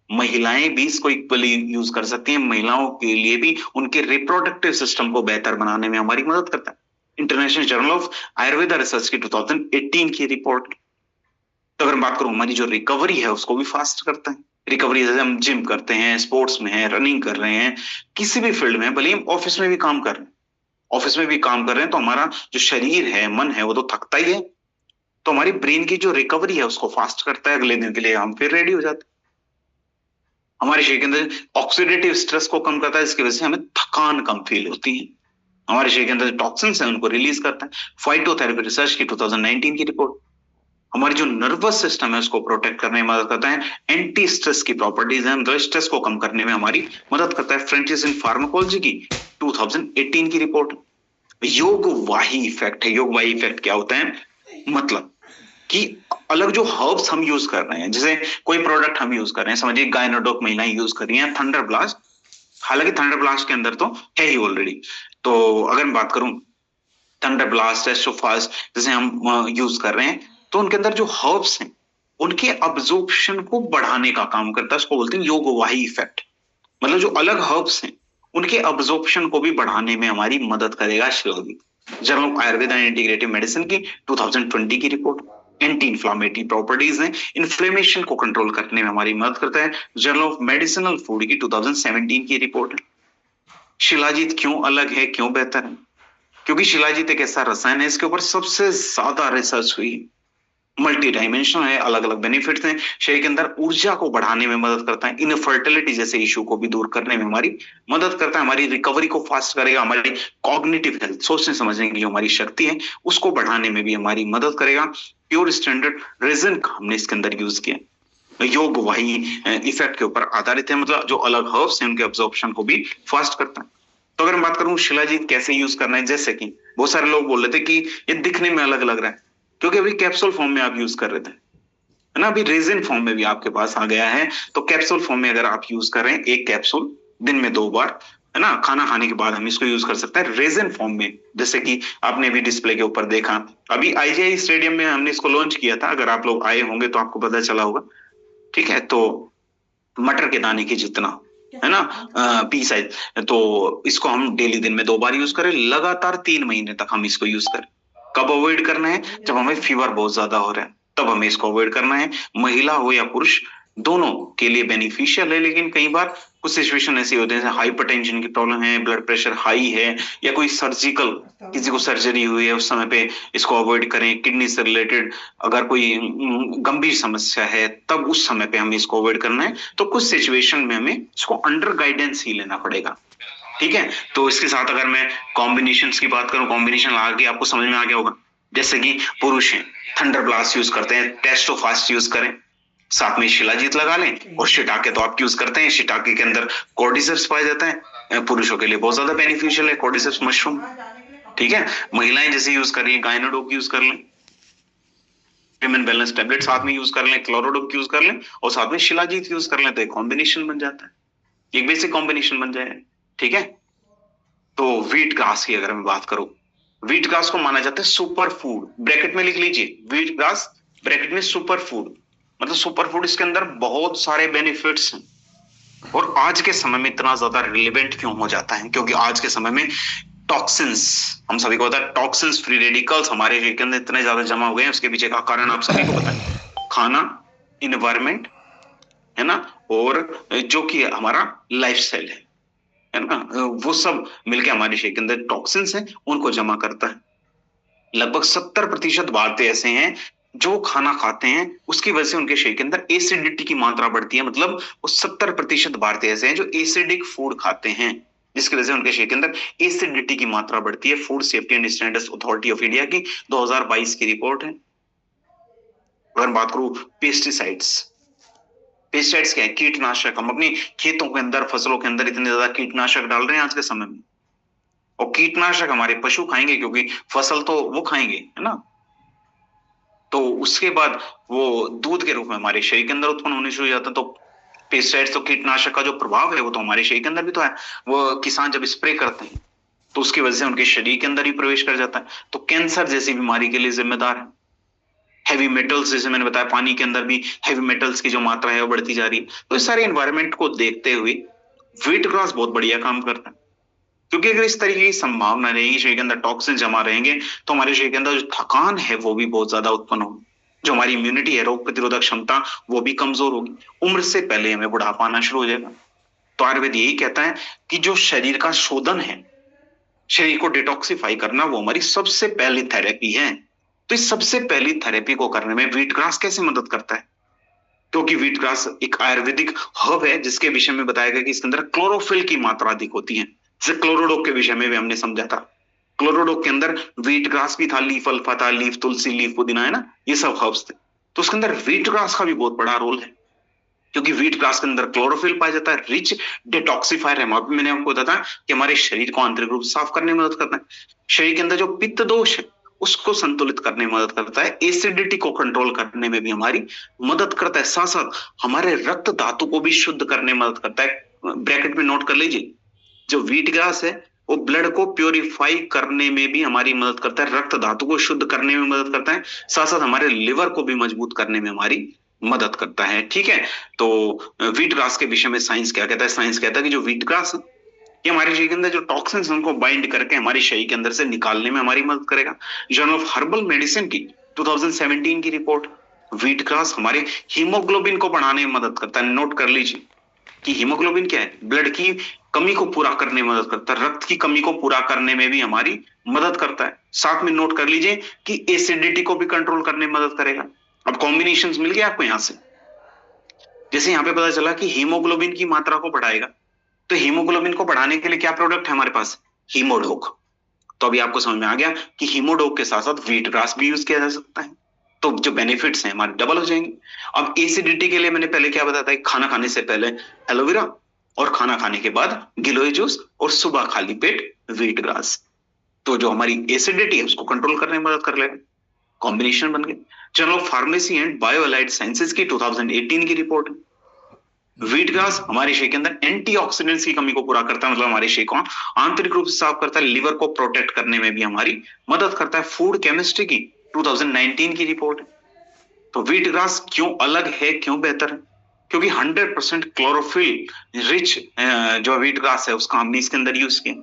महिलाएं भी इसको इक्वली यूज कर सकती हैं। महिलाओं के लिए भी उनके रिप्रोडक्टिव सिस्टम को बेहतर बनाने में हमारी मदद करता है। International journal of Ayurveda research की 2018 की रिपोर्ट। तो अगर बात करूं हमारी जो रिकवरी है उसको भी फास्ट करता है। रिकवरी जैसे हम जिम करते हैं, स्पोर्ट्स में है, रनिंग कर रहे हैं, किसी भी फील्ड में, भले हम ऑफिस में भी काम कर रहे हैं, ऑफिस में भी काम कर रहे हैं, तो हमारा जो शरीर है, मन है, वो तो थकता ही है, तो हमारी ब्रेन की जो रिकवरी है उसको फास्ट करता है, अगले दिन के लिए हम फिर रेडी हो जाते हैं। हमारे शरीर के अंदर ऑक्सीडेटिव स्ट्रेस को कम करता है, जिसकी वजह से हमें थकान कम फील होती है। हमारे शरीर के अंदर टॉक्सिन्स है उनको रिलीज करता है। फाइटोथेरेपी रिसर्च की 2019 की रिपोर्ट। हमारी जो नर्वस सिस्टम है उसको प्रोटेक्ट करने में मदद करता है। एंटी स्ट्रेस की प्रॉपर्टीज है, मतलब स्ट्रेस को कम करने में हमारी मदद करता है। फ्रेंचिस इन फार्माकोलॉजी की 2018 की रिपोर्ट। योग वाही इफेक्ट है। योग वाही इफेक्ट क्या होता है, मतलब कि अलग जो हर्ब्स हम यूज कर रहे हैं, जैसे कोई प्रोडक्ट हम यूज कर रहे हैं, समझिए गायनोडॉक महिलाएं यूज कर रही हैं थंडर ब्लास्ट, हालांकि थंडर ब्लास्ट के अंदर तो है ही ऑलरेडी। तो अगर मैं बात करूं थंडर ब्लास्ट, एस्ट्रोफास्ट जैसे हम यूज कर रहे हैं, तो उनके अंदर जो हर्ब्स हैं उनके अब्जॉर्प्शन को बढ़ाने का काम करता है, उसको बोलते हैं योग वाही इफेक्ट। मतलब जो अलग हर्ब्स हैं उनके अब्जॉर्प्शन को भी बढ़ाने में हमारी मदद करेगा shilajit. Journal of Ayurveda and integrative medicine की 2020 की रिपोर्ट। एंटी इंफ्लामेटरी प्रॉपर्टीज हैं, इन्फ्लेमेशन को कंट्रोल करने में हमारी मदद करता है। जर्नल ऑफ मेडिसिनल फूड की 2017 की रिपोर्ट है। शिलाजीत क्यों अलग है, क्यों बेहतर है, क्योंकि शिलाजीत एक ऐसा रसायन है इसके ऊपर सबसे ज्यादा रिसर्च हुई है, मल्टी डायमेंशनल है, अलग अलग बेनिफिट्स हैं, शरीर के अंदर ऊर्जा को बढ़ाने में मदद करता है, इनफर्टिलिटी जैसे इशू को भी दूर करने में हमारी मदद करता है, हमारी रिकवरी को फास्ट करेगा, हमारी कॉग्निटिव हेल्थ, सोचने समझने की जो हमारी शक्ति है उसको बढ़ाने में भी हमारी मदद करेगा। प्योर स्टैंडर्ड रेजिन हमने इसके अंदर यूज किया, योग वही इफेक्ट के ऊपर आधारित है, मतलब जो अलग हर्ब्स हैं उनके अब्जॉर्प्शन को भी फास्ट करता है। तो अगर मैं बात करूं शिलाजीत कैसे यूज करना है, जैसे कि बहुत सारे लोग बोल रहे थे कि ये दिखने में अलग लग रहा है, क्योंकि अभी कैप्सूल फॉर्म में आप यूज कर रहे थे, है ना, अभी रेजिन फॉर्म में भी आपके पास आ गया है। तो कैप्सूल फॉर्म में अगर आप यूज कर रहे हैं, एक कैप्सूल दिन में 2 बार, है ना, खाना खाने के बाद हम इसको यूज कर सकते हैं रेजिन फॉर्म में, जैसे कि आपने भी डिस्प्ले के ऊपर देखा। अभी आईजीआई स्टेडियम में हमने इसको लॉन्च किया था, अगर आप लोग आए होंगे तो आपको पता चला होगा। ठीक है, तो मटर के दाने की जितना, है ना, पी साइज। तो इसको हम डेली दिन में 2 बार यूज करें, लगातार 3 महीने तक हम इसको यूज करें। कब अवॉइड करना है? जब हमें फीवर बहुत ज्यादा हो रहा है, तब हमें इसको अवॉइड करना है। महिला हो या पुरुष, दोनों के लिए बेनिफिशियल है, लेकिन कई बार कुछ सिचुएशन ऐसी होते हैं, जैसे हाइपरटेंशन की प्रॉब्लम है, ब्लड प्रेशर हाई है, या कोई सर्जिकल, किसी को सर्जरी हुई है, उस समय पे इसको अवॉइड करें। किडनी से रिलेटेड अगर कोई गंभीर समस्या है, तब उस समय पे हमें इसको अवॉइड करना है। तो कुछ सिचुएशन में हमें इसको अंडर गाइडेंस ही लेना पड़ेगा। ठीक है, तो इसके साथ अगर मैं कॉम्बिनेशंस की बात करूं, कॉम्बिनेशन आगे आपको समझ में आ गया होगा। जैसे कि पुरुष हैं, थंडर ब्लास्ट यूज करते हैं, टेस्टोफास्ट यूज करें, साथ में शिलाजीत लगा लें। और शिटाके तो आप यूज करते हैं, शिटाके के अंदर कॉर्डिसेप्स पाया जाता है, पुरुषों के लिए बहुत ज्यादा बेनिफिशियल है कॉर्डिसेप्स मशरूम। ठीक है, महिलाएं जैसे यूज कर रही है, गायनाडोप यूज कर लें, विमेन बैलेंस टैबलेट साथ में यूज कर लें, क्लोरोडोप यूज कर लें, और साथ में शिलाजीत यूज कर लें, तो एक कॉम्बिनेशन बन जाता है, एक बेसिक कॉम्बिनेशन बन जाएगा। ठीक है, तो व्हीट ग्रास की अगर मैं बात करूं, व्हीट ग्रास को माना जाता है सुपर फूड, ब्रैकेट में लिख लीजिए व्हीट ग्रास, ब्रैकेट में सुपर फूड, मतलब सुपर फूड, इसके अंदर बहुत सारे बेनिफिट्स हैं। और आज के समय में इतना ज्यादा रिलेवेंट क्यों हो जाता है? क्योंकि आज के समय में टॉक्सिन्स, हम सभी को पता है, टॉक्सिन्स फ्री रेडिकल्स हमारे शरीर के अंदर इतने ज्यादा जमा हो गए हैं। उसके पीछे का कारण आप सभी को पता है, खाना, इन्वायरमेंट, है ना, और जो कि हमारा लाइफस्टाइल है ना, वो सब मिलके हमारे शरीर के अंदर टॉक्सिन्स हैं, उनको जमा करता है। लगभग 70% भारतीय ऐसे हैं जो खाना खाते हैं, उसकी वजह से उनके शरीर के अंदर एसिडिटी की मात्रा बढ़ती है। मतलब वो 70% भारतीय ऐसे हैं जो एसिडिक फूड खाते हैं, जिसकी वजह से उनके शरीर के अंदर एसिडिटी की मात्रा बढ़ती है। Food safety and standards authority of India की 2022 की रिपोर्ट है। अगर बात करूं पेस्टिसाइड्स, पेस्टिसाइड्स क्या है? कीटनाशक। हम अपनी खेतों के अंदर, फसलों के अंदर इतने ज्यादा कीटनाशक डाल रहे हैं आज के समय में, और कीटनाशक हमारे पशु खाएंगे, क्योंकि फसल तो वो खाएंगे, है ना, तो उसके बाद वो दूध के रूप में हमारे शरीर के अंदर उत्पन्न होने शुरू हो जाता है। तो पेस्टिसाइड्स, तो कीटनाशक का जो प्रभाव है वो तो हमारे शरीर के अंदर भी तो है। वो किसान जब स्प्रे करते हैं तो उसकी वजह से उनके शरीर के अंदर ही प्रवेश कर जाता है, तो कैंसर जैसी बीमारी के लिए जिम्मेदार है। हैवी मेटल्स, जैसे मैंने बताया, पानी के अंदर भी हैवी मेटल्स की जो मात्रा है वो बढ़ती जा रही है। तो इस सारे एनवायरमेंट को देखते हुए व्हीट ग्रास बहुत बढ़िया काम करता है, क्योंकि अगर इस तरीके की संभावना रहेगी, शरीर के अंदर टॉक्सिन जमा रहेंगे, तो हमारे शरीर के अंदर जो थकान है वो भी बहुत ज्यादा उत्पन्न होगी, जो हमारी इम्यूनिटी है, रोग प्रतिरोधक क्षमता, वो भी कमजोर होगी, उम्र से पहले हमें बुढ़ापा आना शुरू हो जाएगा। तो आयुर्वेद यही कहता है कि जो शरीर का शोधन है, शरीर को डिटॉक्सिफाई करना, वो हमारी सबसे पहली थेरेपी है। तो इस सबसे पहली थेरेपी को करने में व्हीट ग्रास कैसे मदद करता है? क्योंकि व्हीट ग्रास एक आयुर्वेदिक हर्ब है, जिसके विषय में बताया गया कि इसके अंदर क्लोरोफिल की मात्रा अधिक होती है। जैसे क्लोरोडोक के विषय में भी हमने समझा था, क्लोरोडोक के अंदर व्हीट ग्रास भी था, लीफ अल्फा था, लीफ तुलसी, लीफ पुदीना, है ना, ये सब हर्ब्स थे। तो उसके अंदर व्हीट ग्रास का भी बहुत बड़ा रोल है, क्योंकि व्हीट ग्रास के अंदर क्लोरोफिल पाया जाता है, रिच डिटॉक्सिफायर है। मैंने आपको बताया था कि हमारे शरीर को आंतरिक रूप से साफ करने में मदद करता है, शरीर के अंदर जो पित्त दोष है उसको संतुलित करने में मदद करता है, एसिडिटी को कंट्रोल करने में भी हमारी मदद करता है, साथ साथ हमारे रक्त धातु को भी शुद्ध करने में मदद करता है। ब्रैकेट में नोट कर लीजिए, जो व्हीट ग्रास है वो ब्लड को प्योरीफाई करने में भी हमारी मदद करता है, रक्त धातु को शुद्ध करने में मदद करता है, साथ साथ हमारे लिवर को भी मजबूत करने में हमारी मदद करता है। ठीक है, तो व्हीट ग्रास के विषय में साइंस क्या कहता है? साइंस कहता है कि जो व्हीट ग्रास है, ये हमारे शरीर के अंदर जो टॉक्सिन्स उनको बाइंड करके हमारे शरीर के अंदर से निकालने में हमारी मदद करेगा। जर्नल ऑफ हर्बल मेडिसिन की 2017 की रिपोर्ट, व्हीट ग्रास हमारे हीमोग्लोबिन को बढ़ाने में मदद करता है। नोट कर लीजिए कि हीमोग्लोबिन क्या है? ब्लड की कमी को पूरा करने में मदद करता है, रक्त की कमी को पूरा करने में भी हमारी मदद करता है। साथ में नोट कर लीजिए कि एसिडिटी को भी कंट्रोल करने में मदद करेगा। अब कॉम्बिनेशंस मिल गए आपको यहां से, जैसे यहाँ पे पता चला कि हीमोग्लोबिन की मात्रा को बढ़ाएगा, तो हीमोग्लोबिन को बढ़ाने के लिए क्या प्रोडक्ट है हमारे पास? हीमोडोक। तो अभी आपको समझ में आ गया कि हीमोडोक के साथ साथ व्हीट ग्रास भी यूज किया जा सकता है, तो जो बेनिफिट्स हैं हमारे डबल हो जाएंगे। अब एसिडिटी के लिए मैंने पहले क्या बताया था, खाना खाने से पहले एलोवेरा, और खाना खाने के बाद गिलोय जूस, और सुबह खाली पेट व्हीट ग्रास, तो जो हमारी एसिडिटी है उसको कंट्रोल करने में मदद कर लेगा। कॉम्बिनेशन बन गए। Journal of pharmacy and bio allied sciences की 2018 की रिपोर्ट है। व्हीट ग्रास हमारे शरीर के अंदर एंटीऑक्सीडेंट्स की कमी को पूरा करता है, मतलब हमारे शरीर को आंतरिक रूप से साफ करता है, लिवर को प्रोटेक्ट करने में भी हमारी मदद करता है। फूड केमिस्ट्री की 2019 की रिपोर्ट। तो व्हीट ग्रास क्यों अलग है, क्यों बेहतर है? क्योंकि 100% क्लोरोफिल रिच जो व्हीट ग्रास है उसका हमने इसके अंदर यूज किया।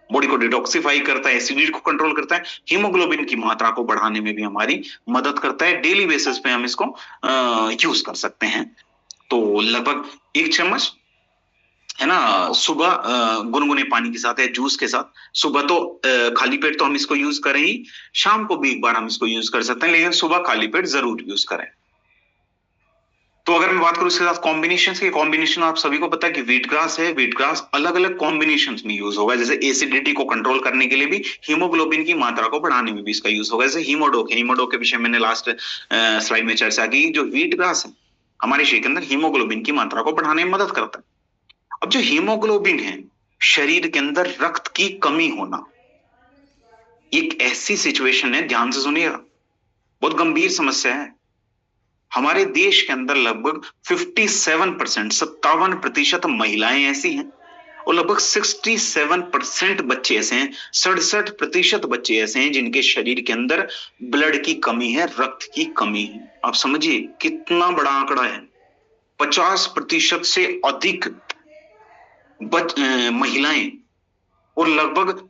बॉडी को डिटॉक्सिफाई करता है, एसिडिटी को कंट्रोल करता है, हीमोग्लोबिन की मात्रा को बढ़ाने में भी हमारी मदद करता है। डेली बेसिस पे हम इसको यूज कर सकते हैं। तो लगभग 1 चम्मच है ना सुबह गुनगुने पानी के साथ या जूस के साथ। सुबह तो खाली पेट तो हम इसको यूज करें ही, शाम को भी एक बार हम इसको यूज कर सकते हैं, लेकिन सुबह खाली पेट जरूर यूज करें। तो अगर मैं बात करूं इसके साथ कॉम्बिनेशन की, कॉम्बिनेशन आप सभी को पता है कि व्हीट ग्रास है, व्हीट ग्रास अलग अलग कॉम्बिनेशन में यूज होगा। जैसे एसिडिटी को कंट्रोल करने के लिए भी, हीमोग्लोबिन की मात्रा को बढ़ाने में भी इसका यूज होगा। जैसे हीमोडोक है, हीमोडोक के विषय मैंने लास्ट स्लाइड में चर्चा की। जो व्हीट ग्रास है हमारे शरीर के अंदर हीमोग्लोबिन की मात्रा को बढ़ाने में मदद करता है। अब जो हीमोग्लोबिन है, शरीर के अंदर रक्त की कमी होना एक ऐसी सिचुएशन है, ध्यान से सुनिएगा, बहुत गंभीर समस्या है। हमारे देश के अंदर लगभग 57% महिलाएं ऐसी हैं और लगभग 67% बच्चे ऐसे हैं, 67% बच्चे ऐसे हैं जिनके शरीर के अंदर ब्लड की कमी है, रक्त की कमी है। आप समझिए कितना बड़ा आंकड़ा है। 50% से अधिक महिलाएं और लगभग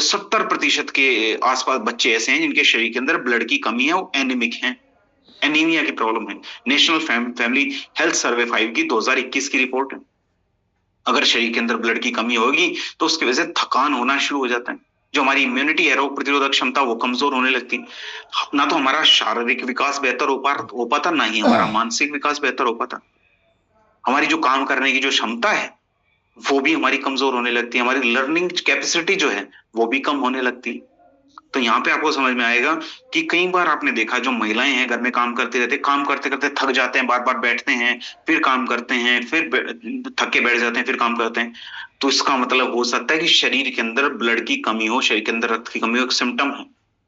70% के आसपास बच्चे ऐसे हैं जिनके शरीर के अंदर ब्लड की कमी है, वो एनीमिक हैं, एनीमिया की प्रॉब्लम है। नेशनल फैमिली हेल्थ सर्वे 5 की 2021 की रिपोर्ट है। अगर शरीर के अंदर ब्लड की कमी होगी तो उसकी वजह से थकान होना शुरू हो जाता है, जो हमारी इम्यूनिटी है, रोग प्रतिरोधक क्षमता, वो कमजोर होने लगती है। ना तो हमारा शारीरिक विकास बेहतर हो पाता, ना ही हमारा मानसिक विकास बेहतर हो पाता। हमारी जो काम करने की जो क्षमता है वो भी हमारी कमजोर होने लगती है, हमारी लर्निंग कैपेसिटी जो है वो भी कम होने लगती है। तो यहाँ पे आपको समझ में आएगा कि कई बार आपने देखा जो महिलाएं हैं घर में काम करते रहते, काम करते करते थक जाते हैं, बार बार बैठते हैं, फिर काम करते हैं, फिर थक के बैठ जाते हैं, फिर काम करते हैं। तो इसका मतलब हो सकता है कि शरीर के अंदर ब्लड की कमी हो, शरीर के अंदर रक्त की कमी हो, एक सिम्टम है।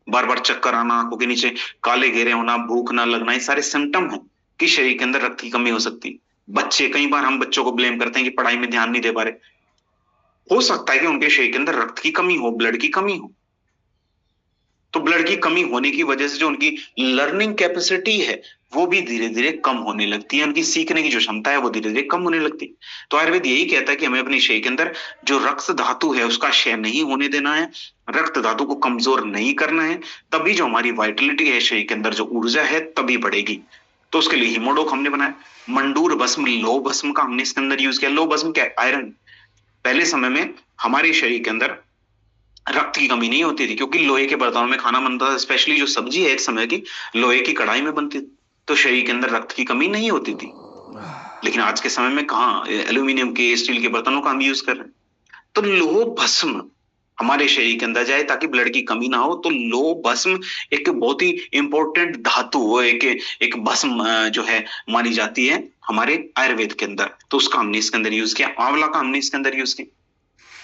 बार बार चक्कर आना, आंखों के नीचे काले घेरे होना, भूख ना लगना, ये सारे सिम्टम है कि शरीर के अंदर रक्त की कमी हो सकती है। बच्चे, कई बार हम बच्चों को ब्लेम करते हैं कि पढ़ाई में ध्यान नहीं दे पा रहे, हो सकता है कि उनके शरीर के अंदर रक्त की कमी हो, ब्लड की कमी हो। तो ब्लड की कमी होने की वजह से जो उनकी लर्निंग कैपेसिटी है वो भी धीरे धीरे कम होने लगती है, उनकी सीखने की जो क्षमता है वो धीरे धीरे कम होने लगती है। तो आयुर्वेद यही कहता है कि हमें अपने शरीर के अंदर जो रक्त धातु है उसका क्षय नहीं होने देना है, रक्त धातु को कमजोर नहीं करना है, तभी जो हमारी वाइटलिटी है, शरीर के अंदर जो ऊर्जा है, तभी बढ़ेगी। तो उसके लिए हिमोडोक हमने बनाया। मंडूर भस्म, लो भस्म का हमने इसके अंदर यूज किया। लो भस्म क्या है? आयरन। पहले समय में हमारे शरीर के अंदर रक्त की कमी नहीं होती थी क्योंकि लोहे के बर्तनों में खाना बनता था, स्पेशली जो सब्जी है एक समय की लोहे की कढ़ाई में बनती थी, तो शरीर के अंदर रक्त की कमी नहीं होती थी। लेकिन आज के समय में कहाँ, एल्यूमिनियम के, स्टील के बर्तनों का हम यूज कर रहे हैं। तो लोह भस्म हमारे शरीर के अंदर जाए ताकि ब्लड की कमी ना हो। तो लोह भस्म एक बहुत ही इंपॉर्टेंट धातु, एक भस्म जो है मानी जाती है हमारे आयुर्वेद के अंदर। तो उसका हमने इसके अंदर यूज किया। आंवला का हमने इसके अंदर यूज किया,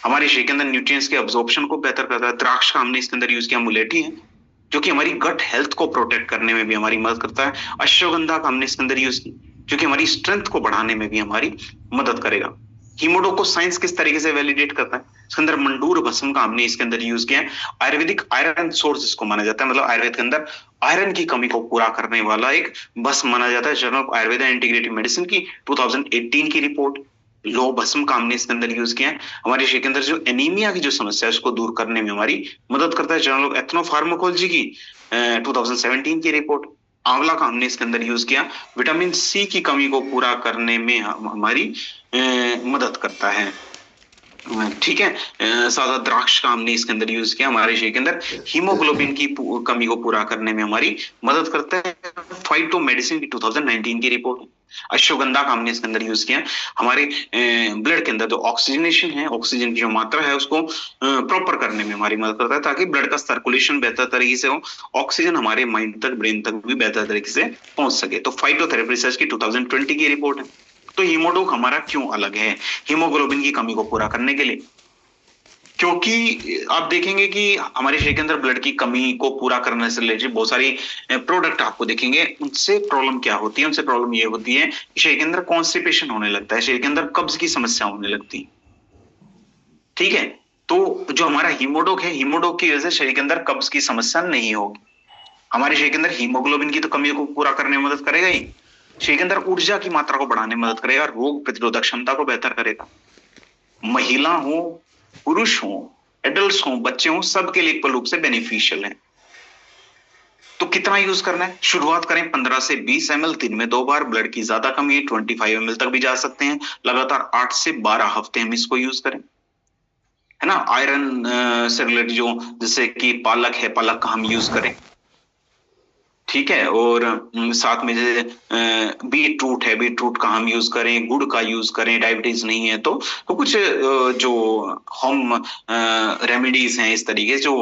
हमारे शरीर के अंदर न्यूट्रिएंट्स के अब्जॉर्प्शन को बेहतर करता है। द्राक्ष का हमने इसके अंदर यूज किया। मुलेठी है जो कि हमारी गट हेल्थ को प्रोटेक्ट करने में भी हमारी मदद करता है। अश्वगंधा का हमने इसके अंदर यूज किया जो कि हमारी स्ट्रेंथ को बढ़ाने में भी हमारी मदद करेगा। हीमोडो को साइंस किस तरीके से वैलिडेट करता है? इसके अंदर मंडूर भस्म का हमने इसके अंदर यूज किया। आयुर्वेदिक आयरन सोर्स इसको माना जाता है, मतलब आयुर्वेद के अंदर आयरन की कमी को पूरा करने वाला एक भस्म माना जाता है। Journal of Ayurveda and integrative medicine की 2018 की रिपोर्ट। लो भस्म का हमने इसके अंदर यूज किया है। हमारे शरीर के अंदर जो एनीमिया की जो समस्या है उसको दूर करने में हमारी मदद करता है। जर्नल ऑफ एथनोफार्माकोलॉजी की 2017 की रिपोर्ट। आंवला का हमने इसके अंदर यूज किया, विटामिन सी की कमी को पूरा करने में हमारी मदद करता है। ठीक है। सादा द्राक्ष का हमने इसके अंदर यूज किया, हमारे शरीर के अंदर हीमोग्लोबिन की कमी को पूरा करने में हमारी मदद करता है। फाइटो मेडिसिन की 2019 की रिपोर्ट। अश्वगंधा का हमने इसके अंदर यूज किया, हमारे ब्लड के अंदर जो ऑक्सीजनेशन है, ऑक्सीजन की जो मात्रा है उसको प्रॉपर करने में हमारी मदद करता है ताकि ब्लड का सर्कुलेशन बेहतर तरीके से हो, ऑक्सीजन हमारे माइंड तक, ब्रेन तक भी बेहतर तरीके से पहुंच सके। तो फाइटोथेरेपी रिसर्च की 2020 की रिपोर्ट है। तो हीमोडोक हमारा क्यों अलग है? हीमोग्लोबिन की कमी को पूरा करने के लिए। क्योंकि आप देखेंगे कि हमारे शरीर के अंदर ब्लड की कमी को पूरा करने से रिलेटेड बहुत सारी प्रोडक्ट आपको दिखेंगे। उनसे प्रॉब्लम क्या होती है? उनसे प्रॉब्लम ये होती है कि शरीर के अंदर कॉन्स्टिपेशन होने लगता है, शरीर के अंदर कब्ज की समस्या होने लगती है। ठीक है, तो जो हमारा हीमोडोक है, हीमोडोक की वजह से शरीर के अंदर कब्ज की समस्या नहीं होगी। हमारे शरीर के अंदर हीमोग्लोबिन की तो कमी को पूरा करने में मदद करेगा ही, शरीर के अंदर ऊर्जा की मात्रा को बढ़ाने में मदद करेगा, रोग प्रतिरोधक क्षमता को बेहतर करेगा। महिला हो, पुरुष हो, एडल्ट हो, बच्चे हो, सबके लिए इक्वल रूप से बेनिफिशियल है। तो कितना यूज करना है? शुरुआत करें 15 से 20 ml दिन में 2 बार। ब्लड की ज्यादा कमी है 25 ml तक भी जा सकते हैं। लगातार 8 से 12 हफ्ते हम इसको यूज करें, है ना। आयरन से रिलेटेड जो, जैसे कि पालक है, पालक का हम यूज करें, ठीक है। और साथ में जैसे बीट रूट है, बीट रूट का हम यूज करें, गुड़ का यूज करें, डायबिटीज नहीं है तो कुछ जो होम रेमेडीज हैं इस तरीके जो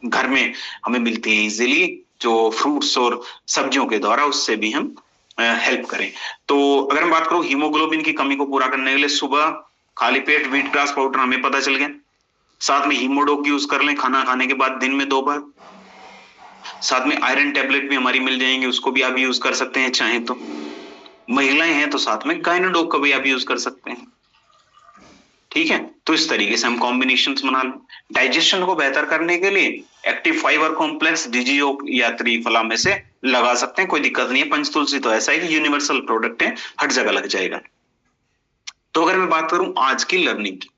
घर में हमें मिलती हैं इजीली, जो फ्रूट्स और सब्जियों के द्वारा, उससे भी हम हेल्प करें। तो अगर मैं बात करूं हीमोग्लोबिन की कमी को पूरा करने के लिए, सुबह खाली पेट व्हीट ग्रास पाउडर हमें पता चल गया। साथ में हीमोडोक यूज कर लें खाना खाने के बाद दिन में 2 बार। साथ में आयरन टेबलेट भी हमारी मिल जाएंगे, उसको भी आप यूज कर सकते हैं चाहे तो। महिलाएं हैं तो साथ में गायनोडोक का भी आप यूज कर सकते हैं, ठीक है। तो इस तरीके से हम कॉम्बिनेशन बना लें। डाइजेशन को बेहतर करने के लिए एक्टिव फाइबर कॉम्प्लेक्स डीजीओ या त्रिफला में से लगा सकते हैं, कोई दिक्कत नहीं है। पंचतुलसी तो ऐसा है कि यूनिवर्सल प्रोडक्ट है, हर जगह लग जाएगा। तो अगर मैं बात करूं आज की लर्निंग की,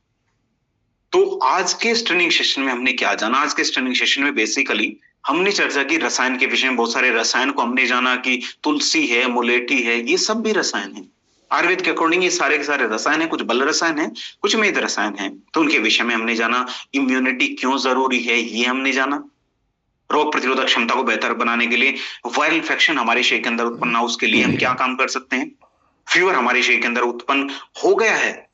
तो आज के स्ट्रेनिंग सेशन में हमने क्या जाना? आज के स्ट्रेनिंग सेशन में बेसिकली हमने चर्चा की रसायन के विषय में। बहुत सारे रसायन को हमने जाना कि तुलसी है, मुलेठी है, ये सब भी रसायन है। आयुर्वेद के अकॉर्डिंग ये सारे के सारे रसायन है, कुछ बल रसायन है, कुछ मेद रसायन है। तो उनके विषय में हमने जाना। इम्यूनिटी क्यों जरूरी है, ये हमने जाना। रोग प्रतिरोधक क्षमता को बेहतर बनाने के लिए वायरल इन्फेक्शन हमारे शरीर के अंदर उत्पन्न ना, उसके लिए हम क्या काम कर सकते हैं। फीवर हमारे शरीर के अंदर उत्पन्न हो गया है